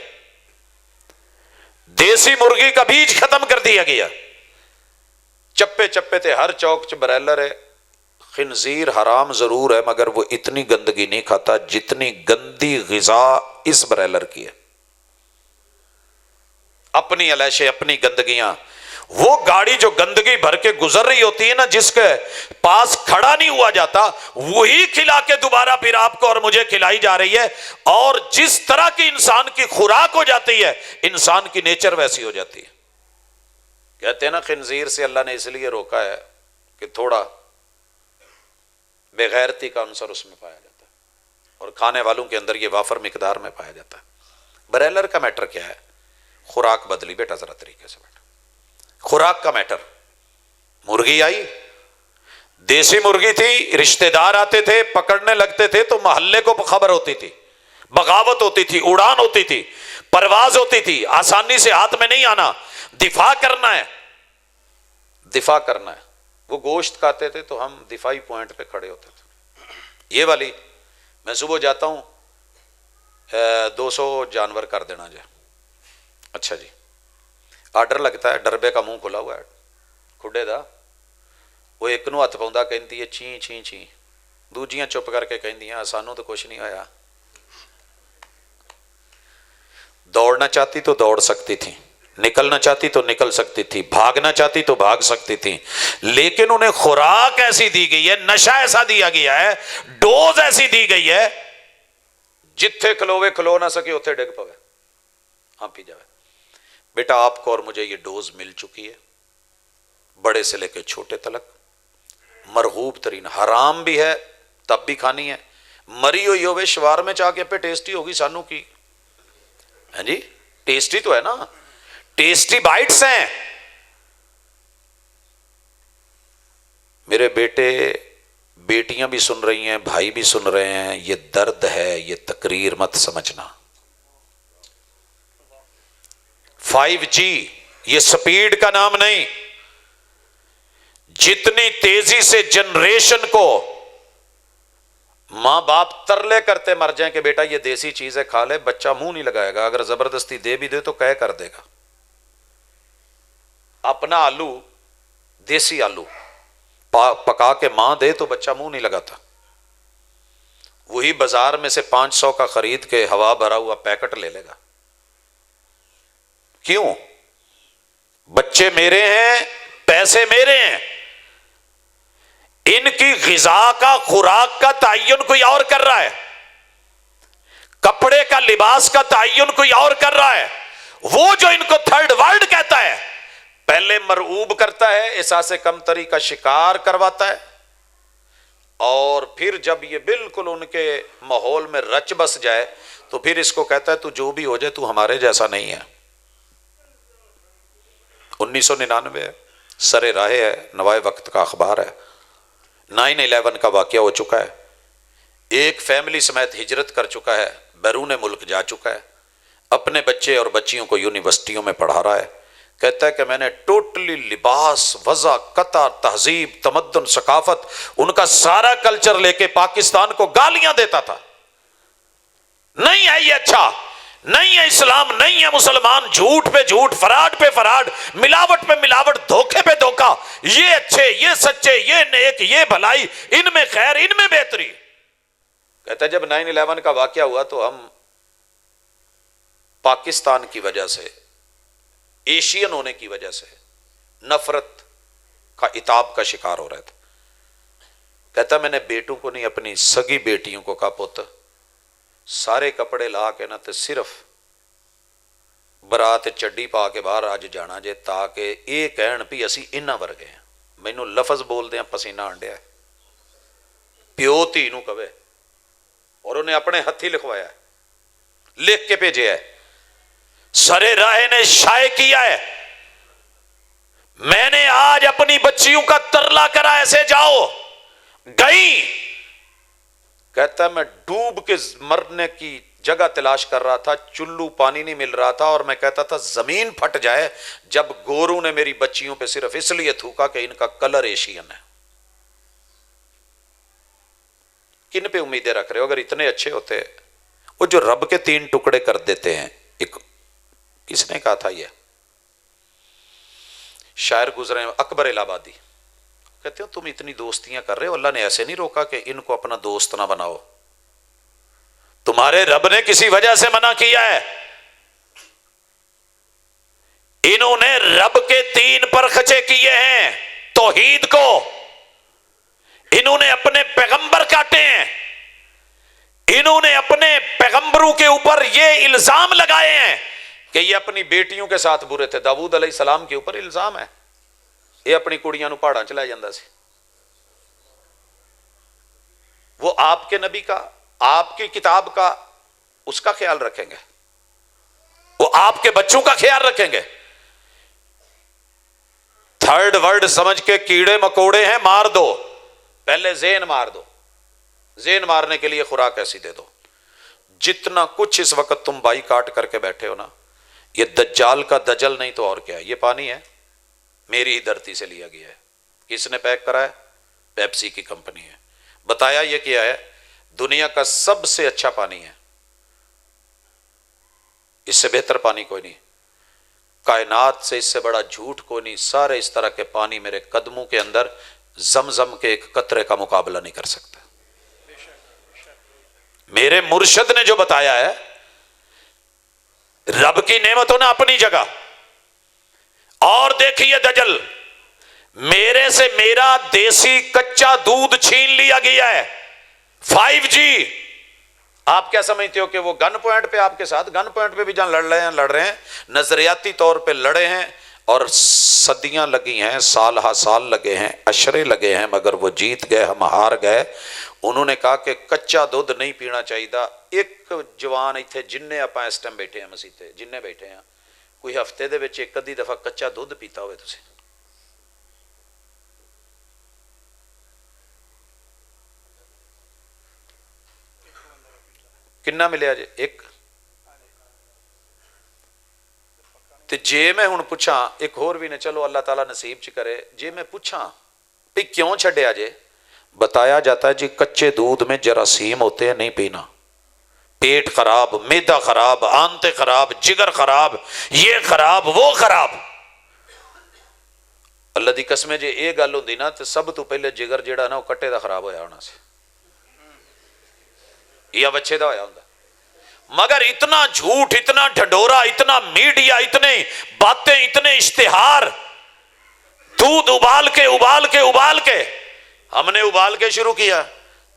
Speaker 2: دیسی مرغی کا بیج ختم کر دیا گیا، چپے چپے تھے، ہر چوک چ برائلر ہے۔ خنزیر حرام ضرور ہے مگر وہ اتنی گندگی نہیں کھاتا جتنی گندی غذا اس برائلر کی ہے، اپنی علیشے، اپنی گندگیاں۔ وہ گاڑی جو گندگی بھر کے گزر رہی ہوتی ہے نا، جس کے پاس کھڑا نہیں ہوا جاتا، وہی کھلا کے دوبارہ پھر آپ کو اور مجھے کھلائی جا رہی ہے، اور جس طرح کی انسان کی خوراک ہو جاتی ہے، انسان کی نیچر ویسی ہو جاتی ہے۔ کہتے ہیں نا خنزیر سے اللہ نے اس لیے روکا ہے کہ تھوڑا بے غیرتی کا عنصر اس میں پایا جاتا ہے، اور کھانے والوں کے اندر یہ وافر مقدار میں پایا جاتا ہے۔ برائلر کا میٹر کیا ہے؟ خوراک بدلی بیٹا، ذرا طریقے سے بیٹا، خوراک کا میٹر۔ مرغی آئی، دیسی مرغی تھی، رشتہ دار آتے تھے، پکڑنے لگتے تھے تو محلے کو خبر ہوتی تھی، بغاوت ہوتی تھی، اڑان ہوتی تھی، پرواز ہوتی تھی، آسانی سے ہاتھ میں نہیں آنا، دفاع کرنا ہے، دفاع کرنا ہے۔ وہ گوشت کھاتے تھے تو ہم دفاعی پوائنٹ پہ کھڑے ہوتے تھے۔ یہ والی میں صبح جاتا ہوں 200 جانور کر دینا جائے، اچھا جی، آرڈر لگتا ہے، ڈربے کا منہ کھلا ہوا ہے کھڈے دا، وہ ایک نو ہاتھ پاؤں کہتی ہے چیں چیں چیں، دوجیاں چپ کر کے کہندیاں سانوں تو کچھ نہیں ہویا۔ دوڑنا چاہتی تو دوڑ سکتی تھی، نکلنا چاہتی تو نکل سکتی تھی، بھاگنا چاہتی تو بھاگ سکتی تھی، لیکن انہیں خوراک ایسی دی گئی ہے، نشہ ایسا دیا گیا ہے، ڈوز ایسی دی گئی ہے، جتھے کھلوے کھلو نہ سکے اتھے ڈگ پوے، ہاں پی جاوے۔ بیٹا آپ کو اور مجھے یہ ڈوز مل چکی ہے، بڑے سے لے کے چھوٹے تلک، مرغوب ترین، حرام بھی ہے تب بھی کھانی ہے، مری ہوئی ہوئے شوار میں چاہ کے پہ ٹیسٹی ہوگی سانو کی، ہاں جی ٹیسٹی تو ہے نا، ٹیسٹی بائٹس ہیں۔ میرے بیٹے بیٹیاں بھی سن رہی ہیں، بھائی بھی سن رہے ہیں، یہ درد ہے، یہ تقریر مت سمجھنا۔ 5G یہ سپیڈ کا نام نہیں، جتنی تیزی سے جنریشن کو ماں باپ ترلے کرتے مر جائیں کہ بیٹا یہ دیسی چیز ہے کھا لے، بچہ منہ نہیں لگائے گا، اگر زبردستی دے بھی دے تو کہہ کر دے گا۔ اپنا آلو، دیسی آلو پکا کے ماں دے تو بچہ منہ نہیں لگاتا، وہی بازار میں سے 500 کا خرید کے ہوا بھرا ہوا پیکٹ لے لے گا۔ کیوں؟ بچے میرے ہیں، پیسے میرے ہیں، ان کی غذا کا، خوراک کا تعین کوئی اور کر رہا ہے، کپڑے کا، لباس کا تعین کوئی اور کر رہا ہے۔ وہ جو ان کو تھرڈ ورلڈ کہتا ہے، پہلے مرعوب کرتا ہے، احساس کمتری کا شکار کرواتا ہے، اور پھر جب یہ بالکل ان کے ماحول میں رچ بس جائے تو پھر اس کو کہتا ہے تو جو بھی ہو جائے تو ہمارے جیسا نہیں ہے۔ 1999 سر راہ ہے، نوائے وقت کا اخبار ہے، 9/11 کا واقعہ ہو چکا ہے، ایک فیملی سمیت ہجرت کر چکا ہے، بیرون ملک جا چکا ہے، اپنے بچے اور بچیوں کو یونیورسٹیوں میں پڑھا رہا ہے، کہتا ہے کہ میں نے ٹوٹلی لباس، وضع، قطع، تہذیب، تمدن، ثقافت، ان کا سارا کلچر لے کے پاکستان کو گالیاں دیتا تھا، نہیں ہے یہ اچھا، نہیں ہے اسلام، نہیں ہے مسلمان، جھوٹ پہ جھوٹ، فراڈ پہ فراڈ، ملاوٹ پہ ملاوٹ، دھوکے پہ دھوکا، یہ اچھے، یہ سچے، یہ نیک، یہ بھلائی، ان میں خیر، ان میں بہتری۔ کہتا ہے جب 9/11 کا واقعہ ہوا تو ہم پاکستان کی وجہ سے، ایشین ہونے کی وجہ سے نفرت کا عتاب کا شکار ہو رہے تھے۔ کہتا میں نے بیٹوں کو نہیں، اپنی سگی بیٹیوں کو کہا پوت سارے کپڑے لا کے نہ تے صرف برات چڈی پا کے باہر آج جانا جے، تاکہ یہ کہن بھی اسی انہاں ورگے ہیں، مینوں لفظ بول دیں پسینہ آنڈیا ہے، پیو تھی نو کہے، اور انہیں اپنے ہتھی لکھوایا ہے، لکھ کے بھیجے ہے، سرے راہ نے شائع کیا ہے، میں نے آج اپنی بچیوں کا ترلا کرا ایسے جاؤ، گئی، کہتا ہے میں ڈوب کے مرنے کی جگہ تلاش کر رہا تھا، چلو پانی نہیں مل رہا تھا، اور میں کہتا تھا زمین پھٹ جائے جب گورو نے میری بچیوں پہ صرف اس لیے تھوکا کہ ان کا کلر ایشین ہے۔ کن پہ امیدیں رکھ رہے ہو؟ اگر اتنے اچھے ہوتے، وہ جو رب کے 3 ٹکڑے کر دیتے ہیں، ایک کس نے کہا تھا، یہ شاعر گزرے اکبر الہ آبادی، کہتے ہو تم اتنی دوستیاں کر رہے ہو، اللہ نے ایسے نہیں روکا کہ ان کو اپنا دوست نہ بناؤ، تمہارے رب نے کسی وجہ سے منع کیا ہے، انہوں نے رب کے 3 پرخچے کیے ہیں، توحید کو، انہوں نے اپنے پیغمبر کاٹے ہیں، انہوں نے اپنے پیغمبروں کے اوپر یہ الزام لگائے ہیں کہ یہ اپنی بیٹیوں کے ساتھ برے تھے۔ داؤد علیہ السلام کے اوپر الزام ہے یہ اپنی کڑیاں نو پہاڑاں چلا جاندہ سی، وہ آپ کے نبی کا، آپ کی کتاب کا اس کا خیال رکھیں گے، وہ آپ کے بچوں کا خیال رکھیں گے؟ تھرڈ ورلڈ سمجھ کے کیڑے مکوڑے ہیں، مار دو، پہلے ذہن مار دو، ذہن مارنے کے لیے خوراک ایسی دے دو۔ جتنا کچھ اس وقت تم بائی کاٹ کر کے بیٹھے ہو نا، یہ دجال کا دجل نہیں تو اور کیا ہے، یہ پانی ہے، میری ہی دھرتی سے لیا گیا ہے، کس نے پیک کرا ہے؟ پیپسی کی کمپنی ہے، بتایا یہ کیا ہے، دنیا کا سب سے اچھا پانی ہے، اس سے بہتر پانی کوئی نہیں، کائنات سے اس سے بڑا جھوٹ کوئی نہیں، سارے اس طرح کے پانی میرے قدموں کے اندر زمزم کے ایک قطرے کا مقابلہ نہیں کر سکتا۔ میرے مرشد نے جو بتایا ہے، رب کی نعمتوں نے اپنی جگہ، اور دیکھیے دجل، میرے سے میرا دیسی کچا دودھ چھین لیا گیا ہے، 5G۔ آپ کیا سمجھتے ہو کہ وہ گن پوائنٹ پہ آپ کے ساتھ، گن پوائنٹ پہ بھی جہاں لڑ رہے ہیں، نظریاتی طور پہ لڑے ہیں، اور صدیاں لگی ہیں، سال ہا سال لگے ہیں، اشرے لگے ہیں، مگر وہ جیت گئے، ہم ہار گئے۔ انہوں نے کہا کہ کچا دودھ نہیں پینا چاہیے۔ ایک جوان اتنے جننے آپ اس ٹائم بیٹھے ہیں مسیح تے، جننے بیٹھے ہیں، کوئی ہفتے دے وچ ایک ادھی دفعہ کچا دودھ پیتا ہوئے تسی؟ کنا ملیا جی؟ ایک۔ تے جے میں ہن پوچھاں ایک اور بھی نے، چلو اللہ تعالیٰ نصیب چ کرے، جے میں پوچھاں بھی کیوں چھڈیا جے، بتایا جاتا ہے جی کچے دودھ میں جراثیم ہوتے ہیں، نہیں پینا، پیٹ خراب، معدہ خراب، آنتیں خراب، جگر خراب، یہ خراب وہ خراب۔ اللہ دی قسم جے یہ گل ہوندی نا تے سب تو پہلے جگر جیڑا نا وہ کٹے دا خراب ہویا ہونا سی، یا بچے دا ہویا ہوندا۔ مگر اتنا جھوٹ، اتنا ڈھڈورا، اتنا میڈیا، اتنے باتیں، اتنے اشتہار، دودھ ابال کے ہم نے ابال کے شروع کیا،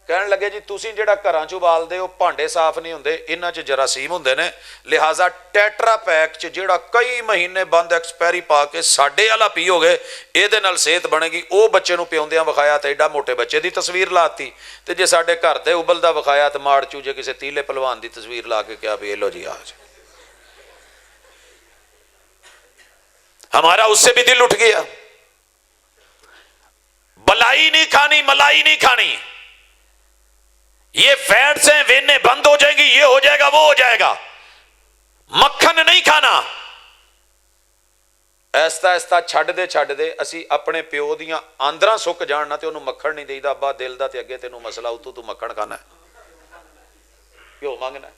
Speaker 2: کہنے لگے جی تسی جڑا گھراں چ ابال دے ہو بھانڈے صاف نہیں ہوندے، انہاں چ جراثیم ہوندے نے، لہٰذا ٹیٹرا پیک چ جڑا کئی مہینے بند ایکسپائری پا کے ساڈے والا پیو گے، اے دے نال صحت بنے گی۔ او بچے نو پیوندیاں وکھایا تے ایڈا موٹے بچے دی تصویر لاتی، تے جے ساڈے گھر دے ابلدا وکھایا تے ماڑ چوجے کسے تیلے پلوان دی تصویر لا کے کیا بھی لو جی آج۔ ہمارا اس سے بھی دل اٹھ گیا، بلائی نہیں کھانی، ملائی نہیں کھانی، یہ فیٹس ہیں، وینے بند ہو جائیں گی، یہ ہو جائے گا، وہ ہو جائے گا، مکھن نہیں کھانا۔ ایستا ایستا چھڈ دے اسی اپنے پیو دیاں آندراں سک جاننا تے انہوں مکھن نہیں دیدا، ابا دل دا تے اگے تینوں مسئلہ اتو تو مکھن کھانا ہے، پیو مانگنا ہے۔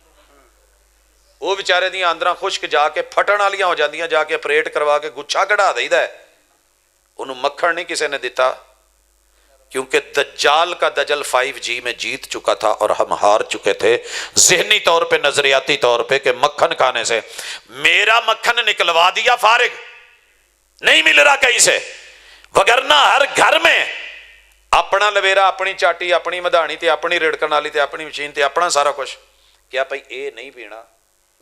Speaker 2: وہ بیچارے دیاں آندراں خشک جا کے پھٹن والیاں ہو جاندیاں، جا کے اپریٹ کروا کے گچھا کڑھا دیدا ہے، انہوں مکھن نہیں کسے نے دیتا، کیونکہ دجال کا دجل 5G میں جیت چکا تھا اور ہم ہار چکے تھے ذہنی طور پہ، نظریاتی طور پہ، کہ مکھن کھانے سے میرا مکھن نکلوا دیا، فارغ نہیں مل رہا کہیں سے، وگرنہ ہر گھر میں اپنا لویرا، اپنی چاٹی، اپنی مدھانی تے اپنی ریڑکن والی تے اپنی مشین تے اپنا سارا کچھ، کیا بھائی اے نہیں پینا،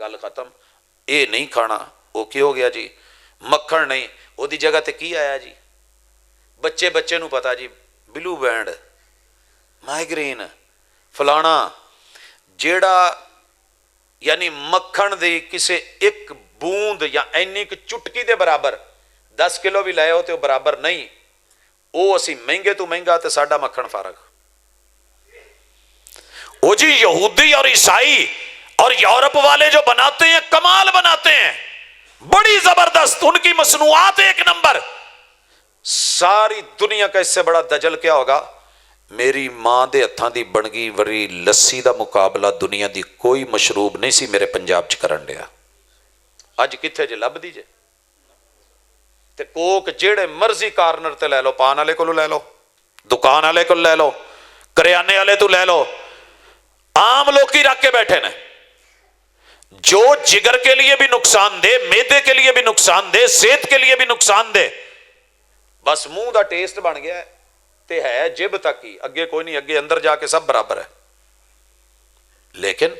Speaker 2: گل ختم، اے نہیں کھانا، وہ کی ہو گیا جی، مکھن نہیں، وہ دی جگہ تے کی آیا جی، بچے نو پتا جی، بلو بینڈ، مائگرین، فلانا، جیڑا یعنی مکھن دی کسے ایک بوند یا اینی کہ چٹکی دے برابر 10 کلو بھی لائے ہو تو برابر نہیں، وہ اسی مہنگے تو مہنگا تے ساڈا مکھن فارغ۔ وہ جی یہودی اور عیسائی اور یورپ والے جو بناتے ہیں، کمال بناتے ہیں، بڑی زبردست، ان کی مصنوعات ایک نمبر، ساری دنیا کا اس سے بڑا دجل کیا ہوگا؟ میری ماں دے ہتھاں دی بنگی وری لسی دا مقابلہ دنیا دی کوئی مشروب نہیں سی میرے پنجاب چ کرن دیا۔ اج کتھے جے لب دی جے؟ تے کوک جیڑے مرضی کارنر تے لے لو، پان والے کولو لے لو، دکان والے کولو لے لو، کریانے والے تو لے لو، عام لوکی رکھ کے بیٹھے نے، جو جگر کے لیے بھی نقصان دہ، میدے کے لیے بھی نقصان دہ، صحت کے لیے بھی نقصان دہ، بس منہ دا ٹیسٹ بن گیا ہے تے ہے جب تک ہی، اگے کوئی نہیں، اگے اندر جا کے سب برابر ہے۔ لیکن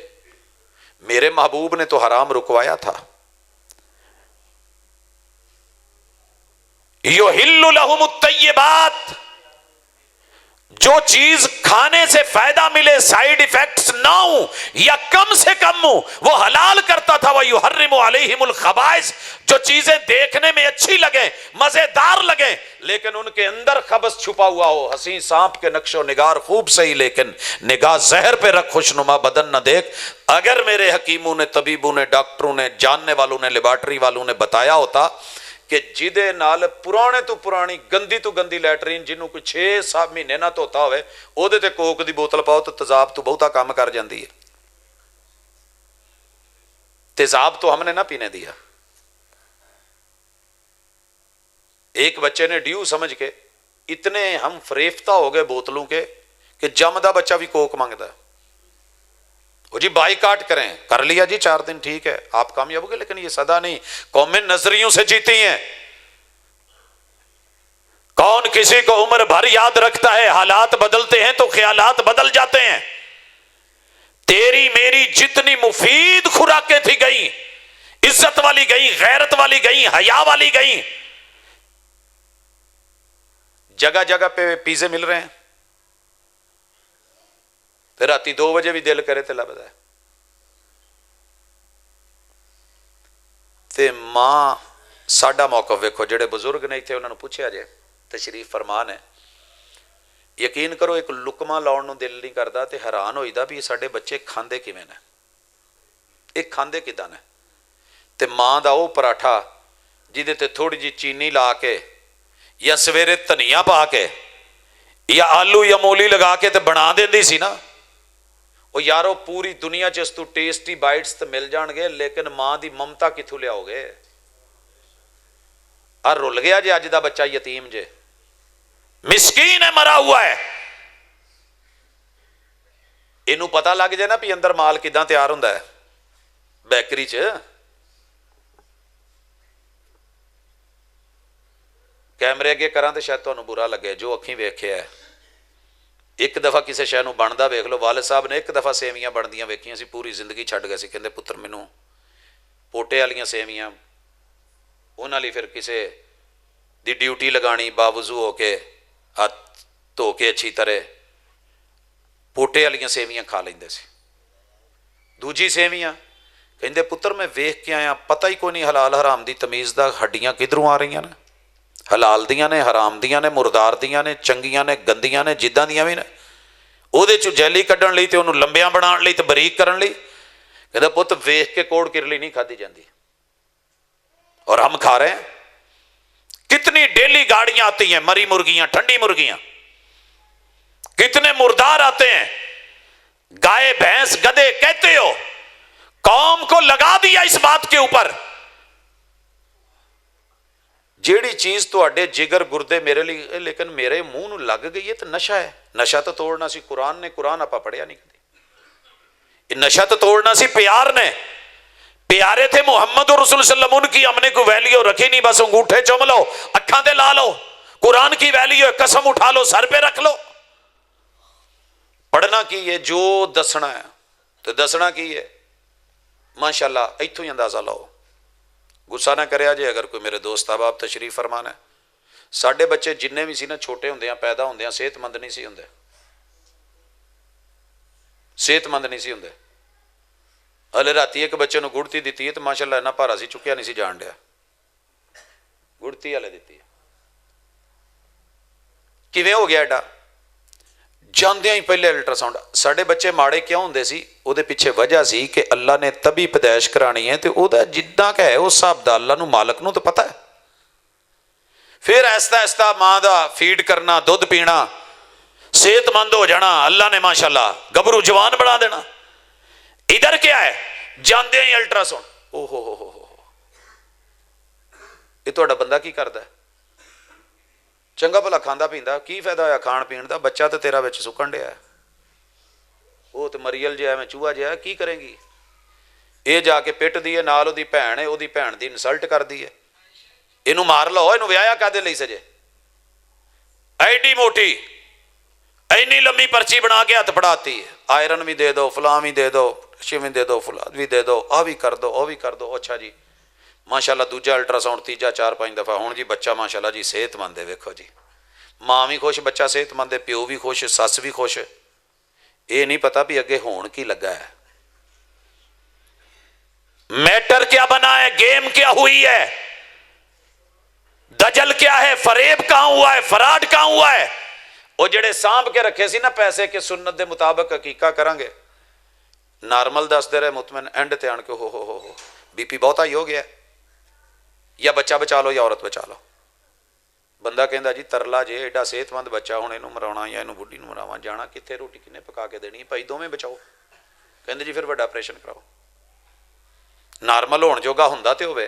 Speaker 2: میرے محبوب نے تو حرام رکوایا تھا، یحل لہم الطیبات، جو چیز کھانے سے فائدہ ملے، سائیڈ ایفیکٹس نہ ہوں یا کم سے کم ہوں، وہ حلال کرتا تھا۔ وَيُحَرِّمُ عَلَيْهِمُ الْخَبَائِثَ، جو چیزیں دیکھنے میں اچھی لگیں، مزیدار لگیں، لیکن ان کے اندر خبث چھپا ہوا ہو، حسین سانپ کے نقش و نگار خوب صحیح، لیکن نگاہ زہر پہ رکھ، خوشنما بدن نہ دیکھ۔ اگر میرے حکیموں نے، طبیبوں نے، ڈاکٹروں نے، جاننے والوں نے، لیبارٹری والوں نے بتایا ہوتا کہ جدے نال پرانے تو پرانی گندی تو گندی لیٹرین جنہوں کوئی 6-7 مہینے نہ دھوتا ہوئے، او دے تے کوک دی بوتل پاؤ تو تیزاب تو بہتا کام کر جاندی ہے۔ تیزاب تو ہم نے نہ پینے دیا، ایک بچے نے ڈیو سمجھ کے اتنے ہم فریفتہ ہو گئے بوتلوں کے کہ جمدا بچہ بھی کوک مانگتا ہے. وہ جی بائی کاٹ کریں, کر لیا جی 4 دن ٹھیک ہے آپ کامیاب ہو گئے, لیکن یہ سدا نہیں. قومیں نظریوں سے جیتی ہیں. کون کسی کو عمر بھر یاد رکھتا ہے؟ حالات بدلتے ہیں تو خیالات بدل جاتے ہیں. تیری میری جتنی مفید خوراکیں تھی گئی, عزت والی گئی, غیرت والی گئی, حیا والی گئی. جگہ جگہ پہ پیزے مل رہے ہیں, پھر راتی 2 بجے بھی دل کرے تو لبدا ہے. تے ماں ساڈا موقف ویکھو, جڑے بزرگ نے اتنے انہوں نے پوچھا جے, تشریف فرمان ہے, یقین کرو ایک لقمہ لاؤن نو دل نہیں کرتا تے حیران ہوئی دا بھی ساڈے بچے کھاندے کیویں نے, ایک کھاندے کداں نے. تے ماں دا وہ پراٹھا جہدے تے تھوڑی جی چینی لا کے یا سویرے دھنیا پا کے یا آلو یا مولی لگا کے تے بنا دیندی سی نا, وہ یارو پوری دنیا چ اس تو ٹیسٹی بائٹس تے مل جان گے, لیکن ماں دی ممتا کتھوں لیاؤ گے؟ رل گیا جے اج دا بچہ یتیم جے, مسکین ہے, مرا ہوا ہے. اینو پتہ لگ جائے نا بھی اندر مال کداں تیار ہوندا ہے بیکری چ. کیمرے اگے کراں تے شاید تانوں برا لگے, جو اکھیں ویکھیا ہے. ایک دفعہ کسی شے نوں بندا ویکھ لو. والد صاحب نے ایک دفعہ سیویاں بندیاں ویکھیاں سی, پوری زندگی چھڈ گئے سی. کہندے پتر مینوں پوٹے والیاں سیویاں, انہاں لئی پھر کسے دی ڈیوٹی لگانی, باوضو ہو کے ہاتھ دھو کے اچھی طرح پوٹے والیاں سیویاں کھا لیندے سی. دوجی سیویاں کہندے پتر میں ویکھ کے آیا, پتہ ہی کوئی نہیں حلال حرام دی تمیز دا, ہڈیاں کدھروں آ رہیاں نے, حلال دیاں نے, حرام دیاں نے, مردار دیاں نے, چنگیاں نے, گندیاں نے, جداں دیاں بھی نے. وہ جیلی کڈن لئی تے انہوں لمبیاں بنان لئی تے بریک کرن لئی. کہندا پت ویکھ کے کوڑ کرلی نہیں کھادی جاندی, اور ہم کھا رہے ہیں. کتنی ڈیلی گاڑیاں آتی ہیں, مری مرغیاں, ٹھنڈی مرغیاں, کتنے مردار آتے ہیں. گائے بھینس گدے کہتے ہو, قوم کو لگا دیا اس بات کے اوپر. جیڑی چیز تو اڈے جگر گردے میرے لیے, لیکن میرے منہ نو لگ گئی ہے تو نشہ ہے. نشہ تو توڑنا سی قرآن نے, قرآن آپ پڑھیا نہیں کدی. یہ نشہ تو توڑنا سی پیار نے. پیارے تھے محمد رسول صلی اللہ علیہ وسلم, ان کی ہم نے کوئی ویلیو رکھی نہیں, بس انگوٹھے چوم لو, اکھاں تے لا لو. قرآن کی ویلیو ہے, قسم اٹھا لو, سر پہ رکھ لو. پڑھنا کی ہے, جو دسنا ہے تو دسنا کی ہے. ماشاءاللہ ایتھوں ہی اندازہ لاؤ. غصہ نہ کریا جے اگر کوئی میرے دوست احباب تشریف فرمان ہے. ساڈے بچے جننے بھی سی نا چھوٹے ہوندیاں پیدا ہوندیاں صحت مند نہیں سی ہوندے, صحت مند نہیں سی ہوندے. ہلے راتی ایک بچے نو گڑتی دیتی ہے تو ماشاءاللہ اتنا بھارا سی چکیا نہیں سی جان ڈیا, گڑتی ہلے دیتی ہے. کیویں ہو گیا ایڈا؟ جاندیاں ہی پہلے الٹرا ساؤنڈ. ساڈے بچے ماڑے کیوں ہوندے سی؟ وہ دے پیچھے وجہ سی کہ اللہ نے تبھی پیدائش کرانی ہے, تو وہ جداں کہ ہے اس حساب دا اللہ نو مالک نو تو پتہ ہے. پھر آہستہ آہستہ ماں دا فیڈ کرنا, دودھ پینا, صحت مند ہو جانا, اللہ نے ماشاءاللہ گبرو جوان بنا دینا. ادھر کیا ہے؟ جاندے ہی الٹرا ساؤنڈ. او ہو یہ تہاڈا بندہ کی کردا ہے؟ چنگا بھلا کھاندا پیندا, کی فائدہ ہویا کھان پین دا؟ بچہ تو تیرا وچ سکن ڈیا ہے, وہ تو مریل جہا میں چوہا جہا, کی کرے گی؟ یہ جا کے پٹ دی ہے, نال دی بھੈਣ ہے, دی بھੈਣ دی انسلٹ کر دی ہے. اینو مار لو, اینو ویایا کادے لئی سجے؟ ایڈی موٹی اینی لمبی پرچی بنا کے ہاتھ پڑھاتی ہے, آئرن بھی دے دو, فلاں بھی دے دو, شیویں دے دو, فلاں بھی دے دو, آ بھی کر دو, وہ بھی کر دو. اچھا جی ماشاءاللہ دوجا الٹرا ساؤنڈ, تیجا 4-5 دفعہ. ہوں جی بچہ ماشاءاللہ جی صحت مند ہے. ویکھو جی ماں بھی خوش, بچہ صحت مند ہے, پیو بھی خوش, سس بھی خوش. یہ نہیں پتا بھی اگے ہون کی لگا ہے. میٹر کیا بنا ہے, گیم کیا ہوئی ہے, دجل کیا ہے, فریب کہاں ہوا ہے, فراڈ کہاں ہوا ہے. وہ جڑے سانپ کے رکھے سی نا پیسے کے سنت دے مطابق حقیقت کریں گے, نارمل دس دے رہے مطمئن, اینڈ تے آن کے ہو بی پی بہت ہائی ہو گیا, یا بچہ بچا لو یا عورت بچا لو. بندہ کہندا جی ترلا جے ایڈا صحت مند بچہ, ہوں اینو مراونا یا اینو بڈھی نو مراواں, جانا کتنے, روٹی کنے پکا کے دینی, بھائی دوویں بچاؤ. کہندے جی پھر وڈا آپریشن کراؤ. نارمل ہون جوگا ہوندا تے ہوے.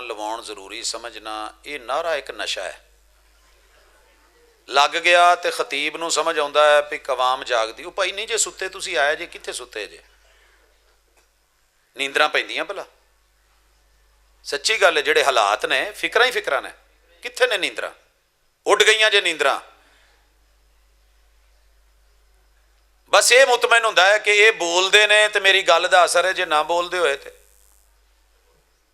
Speaker 2: ਲਵਾਉਣ ਜ਼ਰੂਰੀ ਸਮਝਣਾ, ਇਹ ਨਾਰਾ ਇੱਕ ਨਸ਼ਾ ਹੈ। ਲੱਗ ਗਿਆ ਤੇ ਖਤੀਬ ਨੂੰ ਸਮਝ ਆਉਂਦਾ ਹੈ ਵੀ ਕਵਾਮ ਜਾਗਦੀ। ਉਹ ਭਾਈ ਨਹੀਂ ਜੇ ਸੁੱਤੇ ਤੁਸੀਂ ਆਏ ਜੇ, ਕਿੱਥੇ ਸੁੱਤੇ ਜੇ? ਨੀਂਦਰਾਂ ਪੈਂਦੀਆਂ ਭਲਾ? ਸੱਚੀ ਗੱਲ ਹੈ, ਜਿਹੜੇ ਹਾਲਾਤ ਨੇ ਫਿਕਰਾਂ ਹੀ ਫਿਕਰਾਂ ਨੇ। ਕਿੱਥੇ ਨੇ ਨੀਂਦਰਾਂ? ਉੱਡ ਗਈਆਂ ਜੇ ਨੀਂਦਰਾਂ। ਬਸ ਇਹ ਮੁਤਮੈਨ ਹੁੰਦਾ ਹੈ ਕਿ ਇਹ ਬੋਲਦੇ ਨੇ ਤੇ ਮੇਰੀ ਗੱਲ ਦਾ ਅਸਰ ਹੈ, ਜੇ ਨਾ ਬੋਲਦੇ ਹੋਏ ਤੇ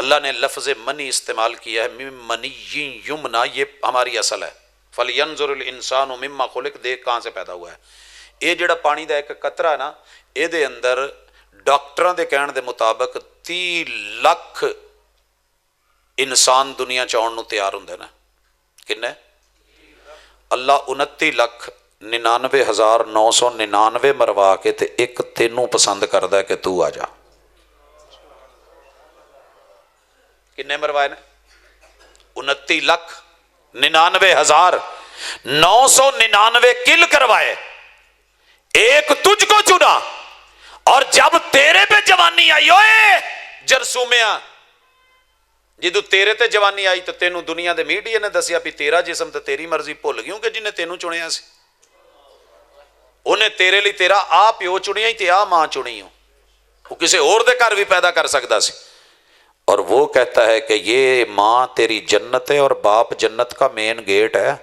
Speaker 2: اللہ نے لفظ منی استعمال کیا ہے، مِن منی یمنا، یہ ہماری اصل ہے، فَلْيَنْظُرِ الْإِنسَانُ مِمَّا خُلِقَ، دیکھ کہاں سے پیدا ہوا ہے۔ یہ جڑا پانی دا ایک قطرہ ہے نا، یہ دے اندر ڈاکٹراں دے کہن دے مطابق 30 لاکھ انسان دنیا چ آن نو تیار ہوندے نے۔ کنے؟ اللہ 29,99,999 مروا کے تے ایک تینوں پسند کردا ہے کہ تو آ جا۔ کنے مروائے نے؟ 29,99,999 کل کروائے، ایک تجھ کو چنا، اور جب تیرے پہ جوانی آئی ہوئے جرسومیا، جدو تیرے تے جوانی آئی تو تینوں دنیا دے میڈیا نے دسیا بھی تیرا جسم تو تیری مرضی بھول گئی کہ جنہیں تینوں چنیا سی، انہیں تیرے لی تیرا آ پیو چنیا ہی تے آ ماں چنی ہو، وہ کسی اور دے گھر بھی پیدا کر سکتا سی، اور وہ کہتا ہے کہ یہ ماں تیری جنت ہے اور باپ جنت کا مین گیٹ ہے۔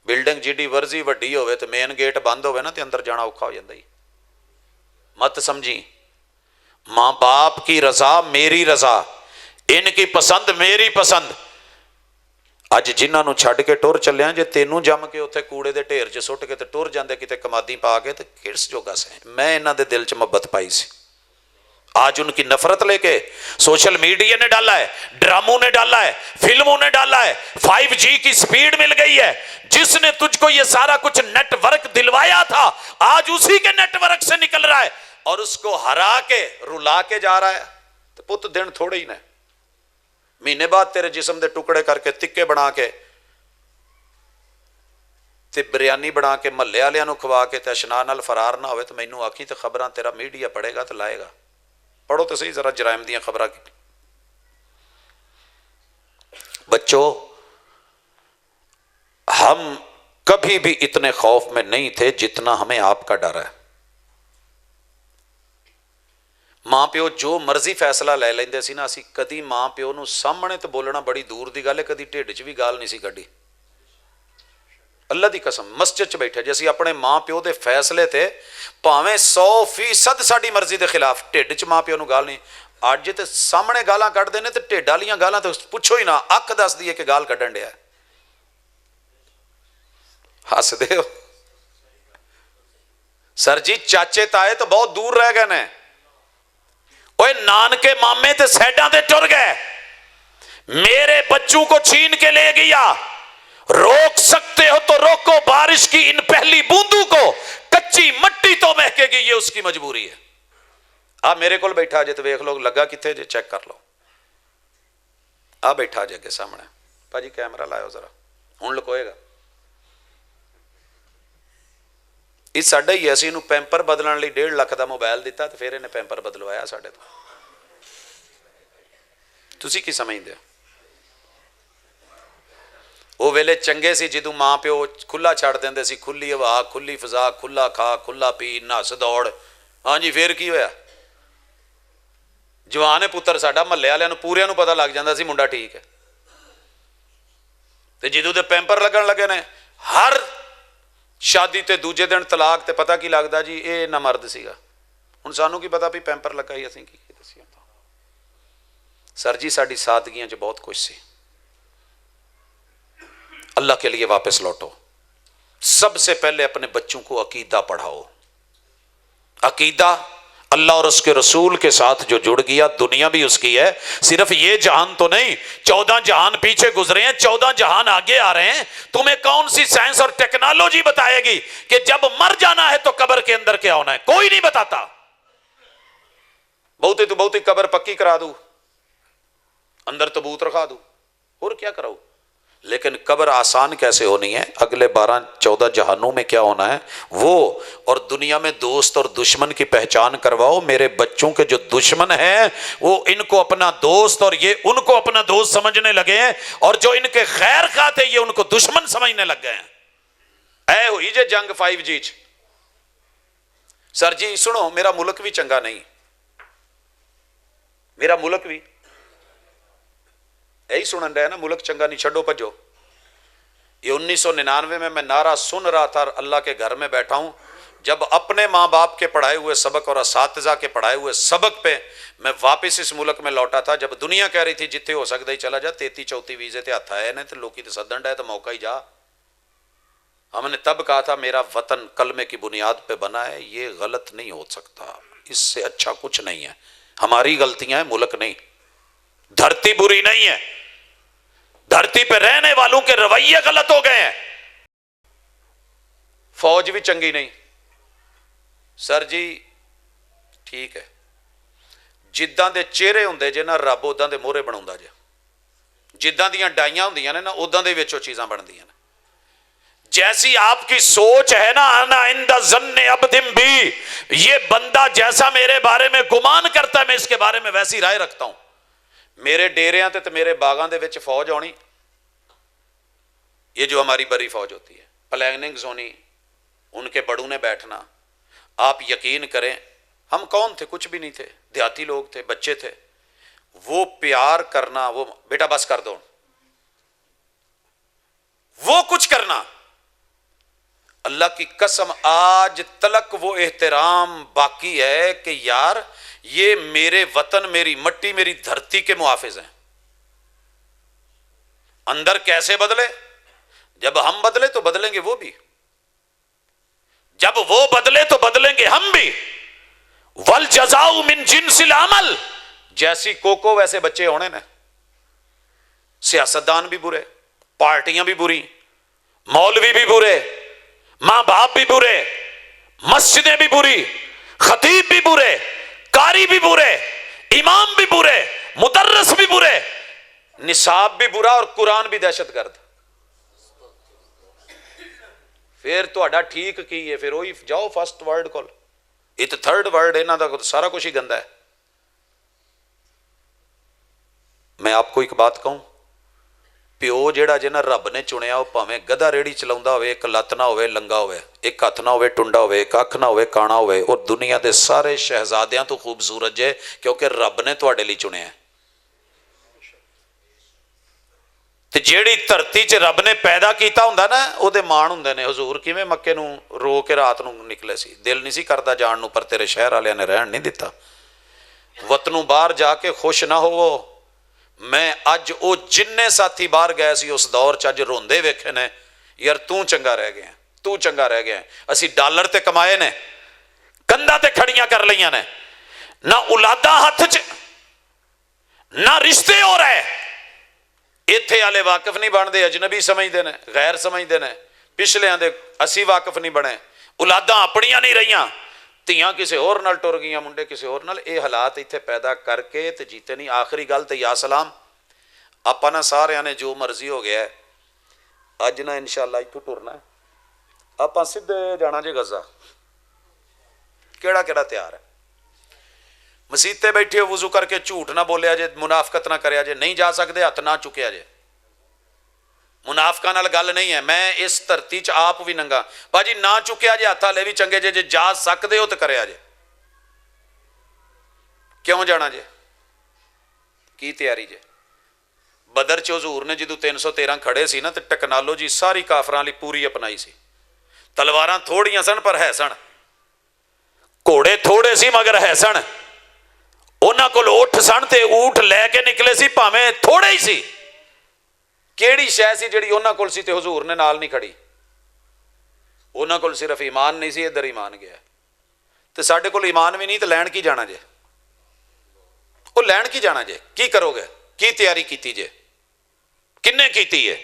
Speaker 2: بلڈنگ جیڈی ورزی وڈی ہوئے تو مین گیٹ بند ہوئے نا تے اندر جانا اوکھا ہو جاتا ہی۔ مت سمجھی، ماں باپ کی رضا میری رضا، ان کی پسند میری پسند۔ اج جنہاں نو چھڈ کے ٹر چلیاں، جے تینوں جم کے اتنے کوڑے دے ڈھیر چ سٹ کے تے ٹر جاندے کتے کمادی پا کے تے کس جوگا سے؟ میں انہاں دے دل چ محبت پائی سی، آج ان کی نفرت لے کے سوشل میڈیا نے ڈالا ہے، ڈراموں نے ڈالا ہے، فلموں نے ڈالا ہے، 5G کی سپیڈ مل گئی ہے، جس نے تجھ کو یہ سارا کچھ نیٹ ورک دلوایا تھا آج اسی کے نیٹ ورک سے نکل رہا ہے، اور اس کو ہرا کے رلا کے جا رہا ہے۔ تو پت دن تھوڑے ہی نے، مہینے بعد تیرے جسم دے ٹکڑے کر کے تکے بنا کے تے بریانی بنا کے محلے والوں نو کھوا کے تے اشنا نال فرار نہ ہوئے تو مینوں آکھی تے خبراں تیرا میڈیا پڑھے گا تو لائے گا۔ پڑھو تو صحیح ذرا جرائم دیاں خبراں کی۔ بچوں، ہم کبھی بھی اتنے خوف میں نہیں تھے جتنا ہمیں آپ کا ڈر ہے۔ ماں پیو جو مرضی فیصلہ لے لیندے سی نا، اسی کدی ماں پیو نو سامنے تو بولنا بڑی دور دی گل ہے، کدی ٹھڈ چ بھی گال نہیں سی کڈی۔ اللہ دی قسم، مسجد چ بیٹھے جی اسی اپنے ماں پیو دے فیصلے تے پاویں 100% ساڈی مرضی دے خلاف، ٹھڈ چ ماں پیو نو گال نہیں۔ اج تے سامنے گالاں کڈ دے نے تے ٹھڈ والیاں گالاں تو پوچھو ہی نہ، اکھ دس دی ہے کہ گال کڈن ڈیا۔ ہس دے ہو سر جی، چاچے تائے تو بہت دور رہ گئے نے، اوے نانکے مامے تے سیڈاں تے ٹر گئے، میرے بچوں کو چھین کے لے گیا۔ روک سکتے ہو تو روکو بارش کی ان پہلی بوندوں کو، کچی مٹی تو مہکے گی، یہ اس کی مجبوری ہے۔ آپ میرے کول بیٹھا جے تو ویکھ لو لگا کتنے جے، چیک کر لو، آ بیٹھا جے کے سامنے۔ پاجی کیمرہ لائیو ذرا، ہن لکوئے گا۔ یہ ساڈا ہی اسی نو پیمپر بدلن لئی 1.5 لاکھ دا موبائل دیتا تے پھر انہیں پیمپر بدلوایا ساڈے تو۔ تسی کی سمجھدے ہو؟ وہ ویلے چنگے سی جدوں ماں پیو کھلا چھڑ دیندے سی، کھلی ہوا، کھلی فضا، کھلا کھا، کھلا پی، نس دوڑ۔ ہاں جی پھر کی ہویا؟ جوان پتر ساڈا محلے والوں پوریاں نو پتہ لگ جاندا سی منڈا ٹھیک ہے، تے جدوں دے پیمپر لگن لگے نے، ہر شادی تے دوجے دن طلاق تے پتہ کی لگدا جی اے نہ مرد سیگا۔ ہن سانوں کی پتہ بھی پیمپر لگا ہی اسی کی دسی۔ سر جی ساڈی سادگیاں چ بہت کچھ سی۔ اللہ کے لیے واپس لوٹو۔ سب سے پہلے اپنے بچوں کو عقیدہ پڑھاؤ۔ عقیدہ اللہ اور اس کے رسول کے ساتھ جو جڑ گیا، دنیا بھی اس کی ہے، صرف یہ جہان تو نہیں، 14 جہان پیچھے گزرے ہیں، 14 جہان آگے آ رہے ہیں۔ تمہیں کون سی سائنس اور ٹیکنالوجی بتائے گی کہ جب مر جانا ہے تو قبر کے اندر کیا ہونا ہے؟ کوئی نہیں بتاتا۔ بہتی قبر پکی کرا دوں، اندر تبوت رکھا دوں، اور کیا کراؤ؟ لیکن قبر آسان کیسے ہونی ہے؟ اگلے 12-14 جہانوں میں کیا ہونا ہے وہ، اور دنیا میں دوست اور دشمن کی پہچان کرواؤ۔ میرے بچوں کے جو دشمن ہیں وہ ان کو اپنا دوست اور یہ ان کو اپنا دوست سمجھنے لگے ہیں، اور جو ان کے خیر خواہ تھے یہ ان کو دشمن سمجھنے لگ گئے ہیں۔ اے ہوئی جے جنگ 5G چ۔ سر جی سنو، میرا ملک بھی چنگا نہیں، میرا ملک بھی یہی سنن رہے نا، ملک چنگا نہیں، چھڈو بھجو۔ یہ 1999 میں نعرہ سن رہا تھا، اللہ کے گھر میں بیٹھا ہوں، جب اپنے ماں باپ کے پڑھائے ہوئے سبق اور اساتذہ کے پڑھائے ہوئے سبق پہ میں واپس اس ملک میں لوٹا تھا، جب دنیا کہہ رہی تھی جتنے ہو سکتا ہی چلا جا، 33-34 ویزے تے ہاتھ آئے نے تو لوکی تے سدن ڈے تو موقع ہی جا. ہم نے تب کہا تھا میرا وطن کلمے کی بنیاد پہ بنا ہے، یہ غلط نہیں ہو سکتا، اس سے اچھا کچھ نہیں ہے. ہماری غلطیاں ہیں، ملک نہیں. دھرتی بری نہیں ہے، دھرتی پہ رہنے والوں کے رویے غلط ہو گئے ہیں. فوج بھی چنگی نہیں. سر جی ٹھیک ہے، جداں دے چہرے ہوندے جے نا رب اوداں دے موہرے بناوندا جے. جداں دیاں ڈائیاں ہوندیاں نے نا اوداں دے وچوں چیزاں بندیاں نے. جیسی آپ کی سوچ ہے نا، انا عند ظن عبد بھی، یہ بندہ جیسا میرے بارے میں گمان کرتا ہے میں اس کے بارے میں ویسی رائے رکھتا ہوں. میرے ڈیریاں تے میرے باغاں دے وچ فوج ہونی، یہ جو ہماری بڑی فوج ہوتی ہے، پلاننگز ہونی، ان کے بڑوں نے بیٹھنا. آپ یقین کریں ہم کون تھے؟ کچھ بھی نہیں تھے، دیہاتی لوگ تھے، بچے تھے. وہ پیار کرنا، وہ بیٹا بس کر دو، وہ کچھ کرنا، اللہ کی قسم آج تلک وہ احترام باقی ہے کہ یار یہ میرے وطن، میری مٹی، میری دھرتی کے محافظ ہیں. اندر کیسے بدلے؟ جب ہم بدلے تو بدلیں گے وہ بھی، جب وہ بدلے تو بدلیں گے ہم بھی. والجزاء من جنس العمل، جیسی کوکو ویسے بچے ہونے نے. سیاستدان بھی برے، پارٹیاں بھی بری، مولوی بھی برے، ماں باپ بھی برے، مسجدیں بھی بری، خطیب بھی برے، قاری بھی برے، امام بھی برے، مدرس بھی برے، نصاب بھی برا اور قرآن بھی دہشت گرد. پھر تہاڈا ٹھیک کی ہے؟ پھر وہی جاؤ فرسٹ ورلڈ کول، یہ تو تھرڈ ورلڈ، انہاں دا سارا کچھ ہی گندا ہے. میں آپ کو ایک بات کہوں، پیو جیڑا جے نا رب نے چنیا، وہ پاویں گدھا ریڑھی چلاوندا ہوئے، ایک لت نہ ہوئے لنگا ہوئے، ایک ہاتھ نہ ہوئے ٹنڈا ہوئے، ایک اکھ نہ ہوئے کانا ہوئے، اور دنیا دے سارے شہزادیاں تو خوبصورت جے کیونکہ رب نے تواڈے لئی چنیا ہے. تے جیڑی دھرتی چ رب نے پیدا کیتا ہوندا نا، او دے مان ہوندے نے. حضور کیویں مکے نو رو کے رات نو نکلے سی، دل نہیں سی کردا جان نو، پر تیرے شہر والے نے رہن نہیں دتا. وطنوں باہر جا کے خوش نہ ہوو. میں اج او جننے ساتھی باہر گئے سی اس دور چ اج روندے ویکھے نے، یار تو چنگا رہ گیا، تو چنگا رہ گیا. اسی ڈالر تے کمائے نے، کندھاں تے کھڑیاں کر لیاں نے، نہ اولاداں ہاتھ چ، نہ رشتے ہو رہے. ایتھے والے واقف نہیں بنتے، اجنبی سمجھتے ہیں، غیر سمجھتے ہیں. پچھلے دے اسی واقف نہیں بنے، اولاداں اپنیاں نہیں رہیاں، تیاں کسے اور نال ٹر گئیاں، منڈے کسے اور نال. اے حالات ایتھے پیدا کر کے تے جیتے نہیں. آخری گل تے یا سلام، آپا نا سارے نے جو مرضی ہو گیا ہے، اج نا انشاءاللہ ایتھوں ٹرنا ہے، آپا سدھے جانا جے غزہ. کیڑا کیڑا تیار ہے؟ مسیتے بیٹھے ہو، وضو کر کے جھوٹ نہ بولیا جے، منافقت نہ کریا جے. نہیں جا سکتے ہاتھ نہ چکیا جے. منافقاں نال گل نہیں ہے. میں اس دھرتی چ آپ بھی ننگا باجی، نہ چکیا جے ہاتھ والے بھی چنگے جے. جے جا سکتے ہو تو کریا جے. کیوں جانا جے؟ کی تیاری جے؟ بدر چ حضور نے جدو 313 کھڑے سی نا، تے ٹیکنالوجی ساری کافراں لئی پوری اپنائی سی. تلواراں تھوڑیاں سن پر ہے سن، گھوڑے تھوڑے سی مگر ہے سن. انہاں کول اٹھ سن تے اونٹ لے کے نکلے سی، بھاویں تھوڑے ہی سی. کیڑی شے سی جڑی انہاں کول سی تے حضور نے نال نہیں کھڑی؟ انہاں کول صرف ایمان نہیں سی، ادھر ایمان گیا. تے ساڈے کول ایمان بھی نہیں تے لین کی جانا جے؟ وہ لین کی جانا جے؟ کی کرو گے؟ کی تیاری کیتی جے؟ کنے کیتی ہے؟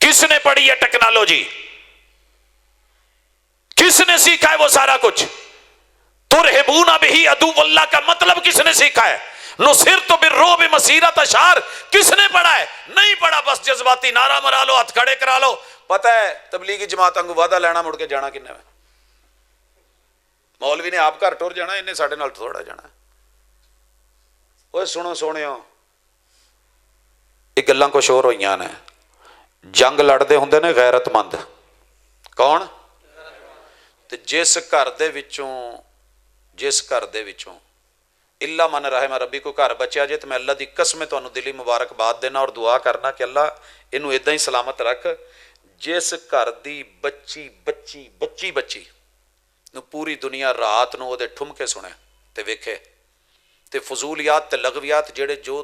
Speaker 2: کس نے پڑھی ہے ٹیکنالوجی؟ کس نے سیکھا ہے وہ سارا کچھ؟ ترہبون بہ عدو اللہ کا مطلب کس نے سیکھا ہے؟ نصرت بالرعب مسیرۃ شہر کس نے پڑھا ہے؟ نہیں پڑھا، بس جذباتی نعرہ مرا لو، ہاتھ کھڑے کرا لو. پتہ ہے تبلیغی جماعت انگو وعدہ لینا، مڑ کے جانا کنے میں؟ مولوی نے آپ گھر ٹر جانا، انہیں ساڈے نال تھوڑا جانا. اوے سنو سونیو، یہ گلاں کچھ اور ہوئیاں نے. جنگ لڑتے ہوندے نے غیرت مند. کون؟ تے جس گھر دے وچوں اللہ من رحم ربی کو گھر بچیا جے، تو میں اللہ دی قسم تانوں دلی مبارکباد دینا اور دعا کرنا کہ اللہ اینوں اداں ہی سلامت رکھ. جس گھر دی بچی ਨੂੰ ਪੂਰੀ ਦੁਨੀਆ ਰਾਤ ਨੂੰ ਉਹਦੇ ਠੁਮਕੇ ਸੁਣੇ ਤੇ ਵੇਖੇ ਤੇ ਫਜ਼ੂਲੀਆਤ ਤੇ ਲਗਵੀਆਤ ਜਿਹੜੇ ਜੋ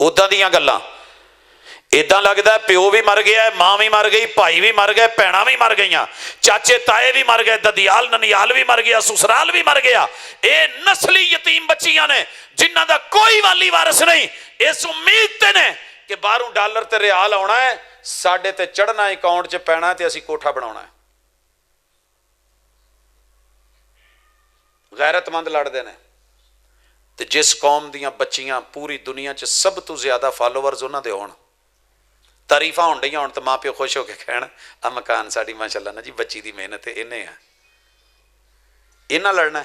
Speaker 2: ਉਦਾਂ ਦੀਆਂ ਗੱਲਾਂ। ਇਦਾਂ ਲੱਗਦਾ ਪਿਓ ਵੀ ਮਰ ਗਿਆ, ਮਾਂ ਵੀ ਮਰ ਗਈ, ਭਾਈ ਵੀ ਮਰ ਗਏ, ਭੈਣਾਂ ਵੀ ਮਰ ਗਈਆਂ, ਚਾਚੇ ਤਾਏ ਵੀ ਮਰ ਗਏ, ਦਦਿਆਲ ਨਨਿਆਲ ਵੀ ਮਰ ਗਿਆ, ਸਸੁਰਾਲ ਵੀ ਮਰ ਗਿਆ। ਇਹ ਨਸਲੀ ਯਤੀਮ ਬੱਚੀਆਂ ਨੇ ਜਿਨ੍ਹਾਂ ਦਾ ਕੋਈ ਵਾਲੀ ਵਾਰਸ ਨਹੀਂ। ਇਸ ਉਮੀਦ ਤੇ ਨੇ ਕਿ ਬਾਹਰੋਂ ਡਾਲਰ ਤੇ ਰਿਆਲ ਆਉਣਾ ਹੈ, ਸਾਡੇ ਤੇ ਚੜ੍ਹਨਾ, ਅਕਾਊਂਟ 'ਚ ਪੈਣਾ ਤੇ ਅਸੀਂ ਕੋਠਾ ਬਣਾਉਣਾ ਹੈ। ਗੈਰਤਮੰਦ ਲੜਦੇ ਨੇ। ਤੇ ਜਿਸ ਕੌਮ ਦੀਆਂ ਬੱਚੀਆਂ ਪੂਰੀ ਦੁਨੀਆ 'ਚ ਸਭ ਤੋਂ ਜ਼ਿਆਦਾ ਫਾਲੋਵਰਸ ਉਹਨਾਂ ਦੇ ਹੋਣ, ਤਾਰੀਫਾਂ ਹੋਣ ਡਈਆਂ ਹੋਣ, ਤਾਂ ਮਾਂ ਪਿਓ ਖੁਸ਼ ਹੋ ਕੇ ਕਹਿਣ ਆ ਮਕਾਨ ਸਾਡੀ ਮਾਸ਼ਾਅੱਲਾ ਨਾ ਜੀ ਬੱਚੀ ਦੀ ਮਿਹਨਤ ਇਹਨੇ ਆ। ਇਹਨਾਂ ਲੜਨਾ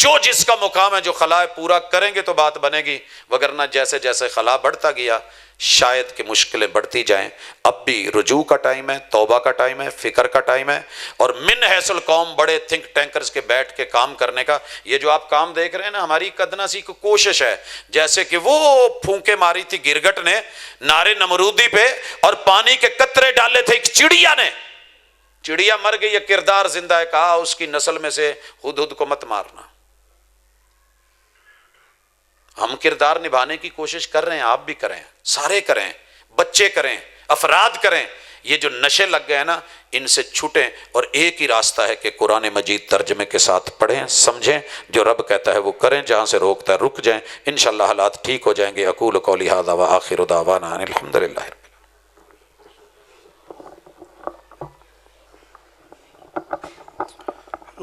Speaker 2: جو جس کا مقام ہے جو خلا ہے پورا کریں گے تو بات بنے گی، وگرنہ جیسے جیسے خلا بڑھتا گیا شاید کہ مشکلیں بڑھتی جائیں۔ اب بھی رجوع کا ٹائم ہے، توبہ کا ٹائم ہے، فکر کا ٹائم ہے، اور من حیث القوم بڑے تھنک ٹینکرز کے بیٹھ کے کام کرنے کا۔ یہ جو آپ کام دیکھ رہے ہیں نا، ہماری ادنیٰ سی کوشش ہے، جیسے کہ وہ پھونکے ماری تھی گرگٹ نے نارے نمرودی پہ اور پانی کے قطرے ڈالے تھے ایک چڑیا نے، چڑیا مر گئی، یہ کردار زندہ ہے، کہا اس کی نسل میں سے ہدہد کو مت مارنا۔ ہم کردار نبھانے کی کوشش کر رہے ہیں، آپ بھی کریں، سارے کریں، بچے کریں، افراد کریں۔ یہ جو نشے لگ گئے ہیں نا، ان سے چھوٹیں، اور ایک ہی راستہ ہے کہ قرآن مجید ترجمے کے ساتھ پڑھیں، سمجھیں، جو رب کہتا ہے وہ کریں، جہاں سے روکتا ہے رک جائیں، انشاءاللہ حالات ٹھیک ہو جائیں گے۔ اقول قولی ھذا وآخر دعوانا ان الحمدللہ۔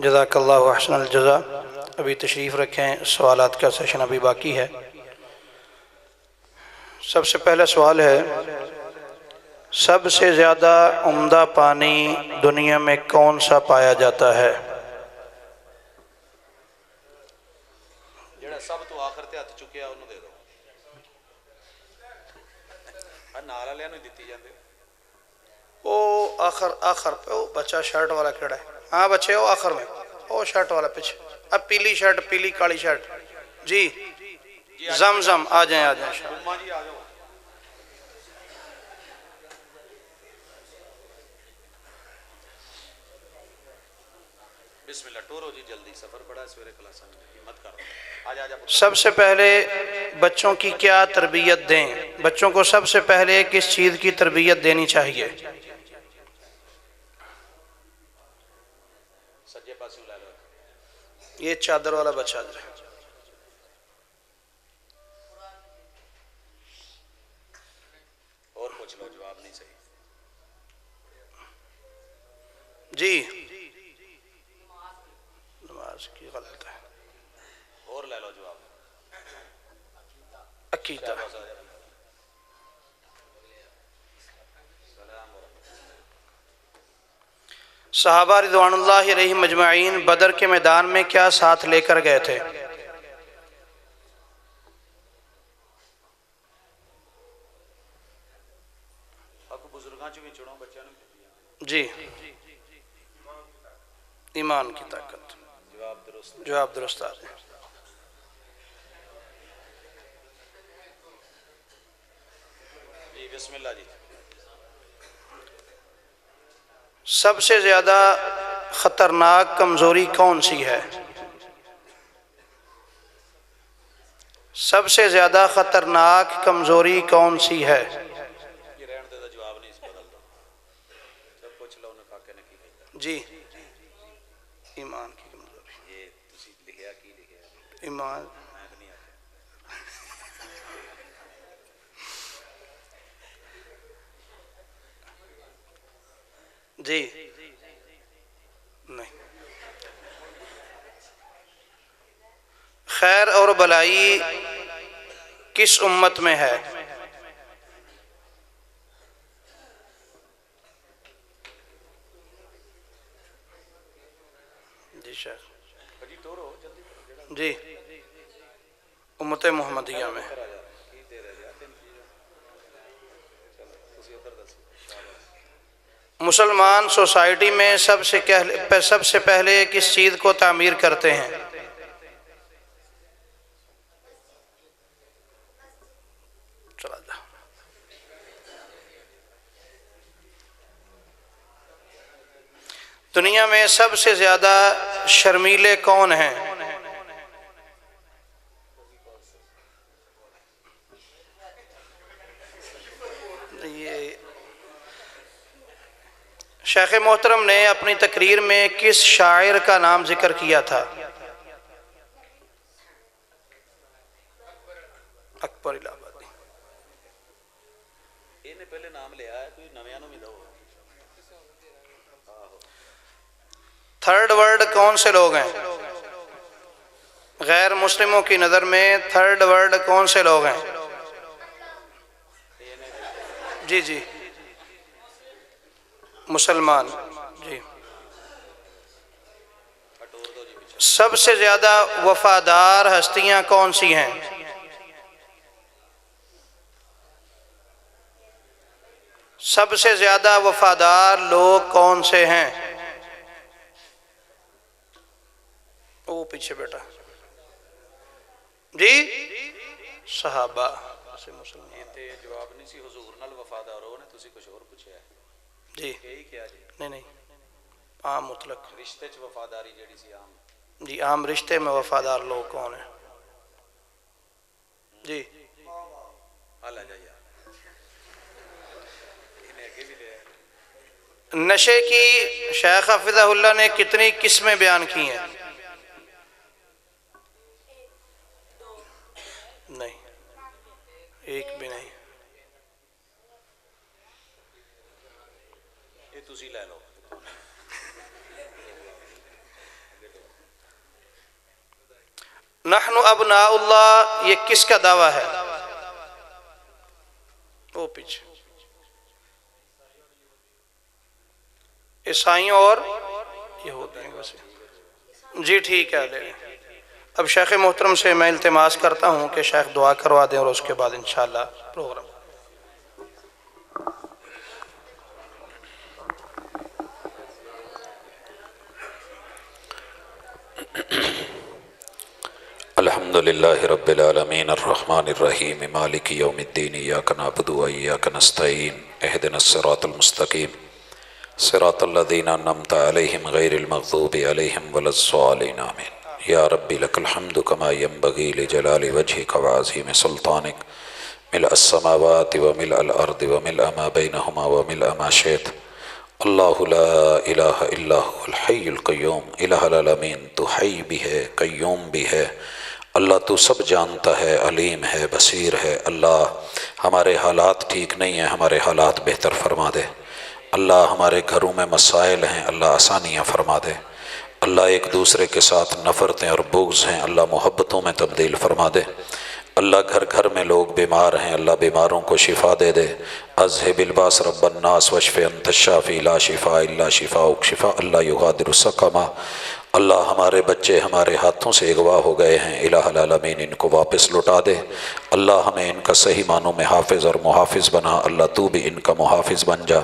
Speaker 1: جزاک اللہ احسن الجزا۔ ابھی تشریف رکھیں، سوالات کا سیشن ابھی باقی ہے۔ سب سے پہلا سوال ہے، سب سے زیادہ عمدہ پانی دنیا میں کون سا پایا جاتا ہے؟
Speaker 2: جڑا سب تو آخر تے ہاتھ چکیا انہوں دے دو، نال والےاں نوں دتی جاندے۔
Speaker 1: او آخر پہ وہ بچہ شرٹ والا کیڑا ہے؟ ہاں بچے وہ آخر میں، وہ شرٹ والا پیچھے، اب پیلی شرٹ، پیلی کالی شرٹ، جی زمزم، آ جائیں آ جائیں۔
Speaker 2: اماں جی آ جاؤ۔ بسم اللہ، ٹورو جی جلدی، سفر بڑا ہے، سویرے کلاساں ہمت کرو، آجا آجا۔
Speaker 1: سب سے پہلے بچوں کی کیا تربیت دیں؟ بچوں کو سب سے پہلے کس چیز کی تربیت دینی چاہیے؟
Speaker 2: سجے پاسوں لے لو،
Speaker 1: یہ چادر والا بچہ ہے۔
Speaker 2: اور پوچھ لو، جواب نہیں صحیح۔
Speaker 1: جی نماز کی غلط ہے،
Speaker 2: اور لے لو جواب۔
Speaker 1: عقیدہ۔ صحابہ رضوان اللہ علیہم مجمعین بدر کے میدان میں کیا ساتھ لے کر گئے تھے؟ جی ایمان کی طاقت، جواب درست آ جائے۔
Speaker 2: جی بسم اللہ جی۔
Speaker 1: سب سے زیادہ خطرناک کمزوری کون سی ہے؟ سب سے زیادہ خطرناک کمزوری کون سی ہے؟
Speaker 2: یہ رہن دے دا، جواب نہیں اس بدل دو، جب پوچھ لو انہوں کاکے نے کی کہتا۔
Speaker 1: جی ایمان کی کمزوری،
Speaker 2: یہ تسی لکھیا کی لکھیا؟
Speaker 1: ایمان۔
Speaker 2: میں نہیں آتا۔
Speaker 1: جی نہیں، خیر اور بلائی کس امت میں ہے؟ جی شیخ، جی امت محمدیہ میں۔ مسلمان سوسائٹی میں سب سے پہلے کس چیز کو تعمیر کرتے ہیں؟ چلا جا۔ دنیا میں سب سے زیادہ شرمیلے کون ہیں؟ یہ شیخ محترم نے اپنی تقریر میں کس شاعر کا نام ذکر کیا تھا؟ اکبر الہ آبادی۔
Speaker 2: انہیں پہلے نام لیا ہے، کوئی نویاں نو بھی دو۔
Speaker 1: تھرڈ ورلڈ کون سے لوگ ہیں؟ غیر مسلموں کی نظر میں تھرڈ ورلڈ کون سے لوگ ہیں؟ جی جی مسلمان۔ جی سب سے زیادہ وفادار ہستیاں کون سی ہیں؟ سب سے زیادہ وفادار لوگ کون سے ہیں؟ وہ پیچھے بیٹا جی صحابہ سے مسلمان
Speaker 2: جواب نہیں سی حضور نال وفادار ہو نے تسی کچھ اور پوچھیا ہے
Speaker 1: جی
Speaker 2: یہی کیا جی
Speaker 1: نہیں عام مطلق
Speaker 2: رشتے چ وفاداری جیڑی سی عام
Speaker 1: جی عام رشتے میں وفادار لوگ کون ہیں جی
Speaker 2: حال آ جائے
Speaker 1: نشے کی شیخ حافظہ اللہ نے کتنی قسمیں بیان کی ہیں؟ نہیں ایک بھی نہیں
Speaker 2: یہ تسی لے لو
Speaker 1: نحن ابناء اللہ یہ کس کا دعویٰ ہے؟ وہ پیچھے عیسائیوں اور یہودیوں کا سے جی ٹھیک ہے لے لیں۔ اب شیخ محترم سے میں التماس کرتا ہوں کہ شیخ دعا کروا دیں اور اس کے بعد انشاءاللہ پروگرام
Speaker 2: الحمد للہ رب العالمین الرحمن الرحیم مالک یوم الدین ایاک نعبد و ایاک نستعین اہدنا الصراط المستقیم صراط الذین انعمت علیہم غیر المغضوب علیہم ولا الضالین آمین یا ربی لک الحمد کما ینبغی لجلال وجہک وعظیم سلطانک ملء السماوات وملء الارض وملء ما بینہما وملء ما شئت اللہ لا الہ الا هو الحی القیوم الہ العالمین تو حی بھی ہے قیوم بھی ہے اللہ تو سب جانتا ہے علیم ہے بصیر ہے اللہ ہمارے حالات ٹھیک نہیں ہیں ہمارے حالات بہتر فرما دے اللہ ہمارے گھروں میں مسائل ہیں اللہ آسانیاں فرما دے اللہ ایک دوسرے کے ساتھ نفرتیں اور بغض ہیں اللہ محبتوں میں تبدیل فرما دے اللہ گھر گھر میں لوگ بیمار ہیں اللہ بیماروں کو شفا دے دے اذہب الباس رب الناس واشف انت الشافی لا شفاء الا شفاؤک شفاء لا یغادر سقما اللہ ہمارے بچے ہمارے ہاتھوں سے اغوا ہو گئے ہیں الہ العالمین ان کو واپس لوٹا دے اللہ ہمیں ان کا صحیح معنوں میں حافظ اور محافظ بنا اللہ تو بھی ان کا محافظ بن جا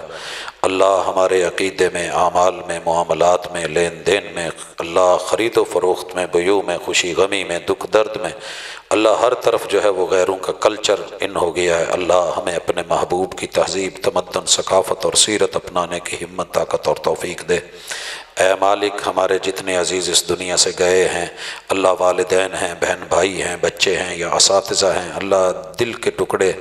Speaker 2: اللہ ہمارے عقیدے میں اعمال میں معاملات میں لین دین میں اللہ خرید و فروخت میں بیوع میں خوشی غمی میں دکھ درد میں اللہ ہر طرف جو ہے وہ غیروں کا کلچر ان ہو گیا ہے اللہ ہمیں اپنے محبوب کی تہذیب تمدن ثقافت اور سیرت اپنانے کی ہمت طاقت اور توفیق دے اے مالک ہمارے جتنے عزیز اس دنیا سے گئے ہیں اللہ والدین ہیں بہن بھائی ہیں بچے ہیں یا اساتذہ ہیں اللہ دل کے ٹکڑے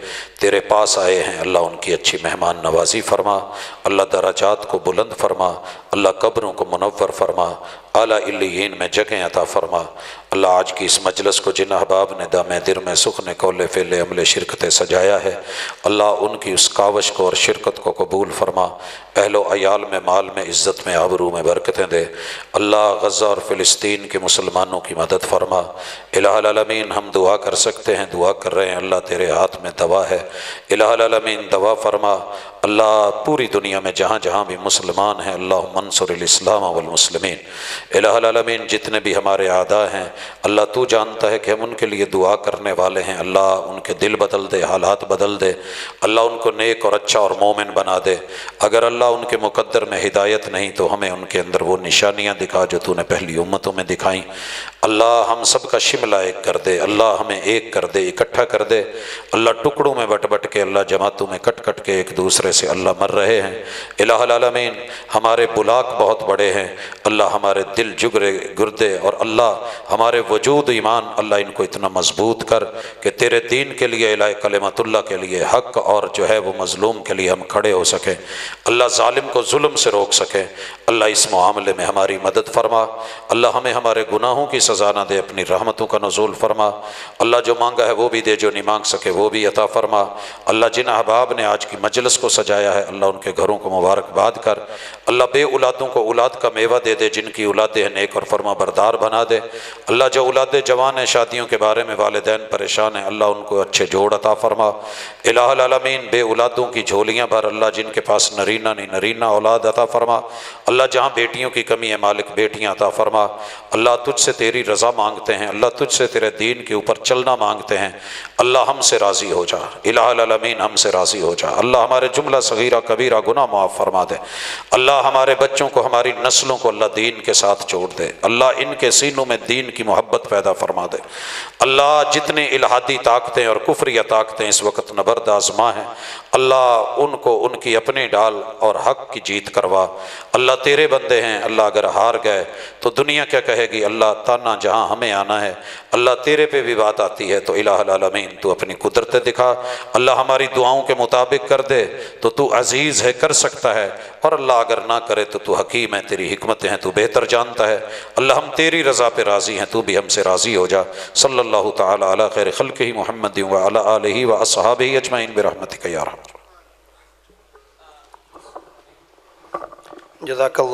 Speaker 2: تیرے پاس آئے ہیں اللہ ان کی اچھی مہمان نوازی فرما اللہ درجات کو بلند فرما اللہ قبروں کو منور فرما اعلیٰ علیین میں جگہیں عطا فرما اللہ آج کی اس مجلس کو جن احباب نے دم در میں سخن کول فعل عمل شرکت سجایا ہے اللہ ان کی اس کاوش کو اور شرکت کو قبول فرما اہل و عیال میں مال میں عزت میں آبرو میں برکتیں دے اللہ غزہ اور فلسطین کے مسلمانوں کی مدد فرما الہ العالمین ہم دعا کر سکتے ہیں دعا کر رہے ہیں اللہ تیرے ہاتھ میں دوا ہے الہ العالمین دوا فرما اللہ پوری دنیا میں جہاں جہاں بھی مسلمان ہیں اللہ منصر الاسلام والمسلمین الہ العالمین جتنے بھی ہمارے اعداء ہیں اللہ تو جانتا ہے کہ ہم ان کے لیے دعا کرنے والے ہیں اللہ ان کے دل بدل دے حالات بدل دے اللہ ان کو نیک اور اچھا اور مومن بنا دے اگر اللہ ان کے مقدر میں ہدایت نہیں تو ہمیں ان کے اندر وہ نشانیاں دکھا جو تو نے پہلی امتوں میں دکھائیں اللہ ہم سب کا شملہ ایک کر دے اللہ ہمیں ایک کر دے اکٹھا کر دے اللہ ٹکڑوں میں بٹ بٹ کے اللہ جماعتوں میں کٹ کٹ کے ایک دوسرے سے اللہ مر رہے ہیں الہ العالمین ہمارے بلاک بہت بڑے ہیں اللہ ہمارے دل جگرے گردے اور اللہ ہمارے وجود ایمان اللہ ان کو اتنا مضبوط کر کہ تیرے دین کے لیے الہ کلمت اللہ کے لیے حق اور جو ہے وہ مظلوم کے لیے ہم کھڑے ہو سکیں اللہ ظالم کو ظلم سے روک سکیں اللہ اس معاملے میں ہماری مدد فرما اللہ ہمیں ہمارے گناہوں کی سزا نہ دے اپنی رحمتوں کا نزول فرما اللہ جو مانگا ہے وہ بھی دے جو نہیں مانگ سکے وہ بھی عطا فرما اللہ جن احباب نے آج کی مجلس کو سجایا ہے اللہ ان کے گھروں کو مبارکباد کر اللہ بے اولادوں کو اولاد کا میوہ دے دے جن کی اولاد اولادیں نیک اور فرما بردار بنا دے۔ اللہ جو اولادیں جوان ہیں شادیوں کے بارے میں والدین پریشان ہیں، اللہ ان کو اچھے جوڑ عطا فرما۔ الہ العالمین بے اولادوں کی جھولیاں بھر، اللہ جن کے پاس نرینہ نہیں نرینہ اولاد عطا فرما۔ اللہ جہاں بیٹیوں کی کمی ہے مالک بیٹیاں عطا فرما۔ اللہ تجھ سے تیری رضا مانگتے ہیں، اللہ تجھ سے تیرے دین کے اوپر چلنا مانگتے ہیں، اللہ ہم سے راضی ہو جا، الہ العالمین ہم سے راضی ہو جا۔ اللہ ہمارے جملہ صغیرہ کبیرہ گناہ معاف فرما دے۔ اللہ ہمارے بچوں کو ہماری نسلوں کو اللہ دین کے ساتھ جوڑ دے، اللہ ان کے سینوں میں دین کی محبت پیدا فرما دے۔ اللہ جتنے الہادی طاقتیں اور کفریہ طاقتیں اس وقت نبرد آزما ہیں، اللہ ان کو ان کی اپنی ڈال اور حق کی جیت کروا۔ اللہ تیرے بندے ہیں، اللہ اگر ہار گئے تو دنیا کیا کہے گی؟ اللہ تانا جہاں ہمیں آنا ہے، اللہ تیرے پہ بھی بات آتی ہے تو الہ العالمین تو اپنی قدرت دکھا۔ اللہ ہماری دعاؤں کے مطابق کر دے تو عزیز ہے، کر سکتا ہے، اور اللہ اگر نہ کرے تو حکیم ہے، تیری حکمتیں ہیں، تو بہتر جانتا ہے۔ اللہ ہم تیری رضا پہ راضی ہیں، تو بھی ہم سے راضی ہو جا۔ صلی اللہ تعالی علی خیر خلقہ محمد وعلی آلہ واصحابہ اجمعین برحمتک یا ارحم۔
Speaker 1: جزاک اللہ۔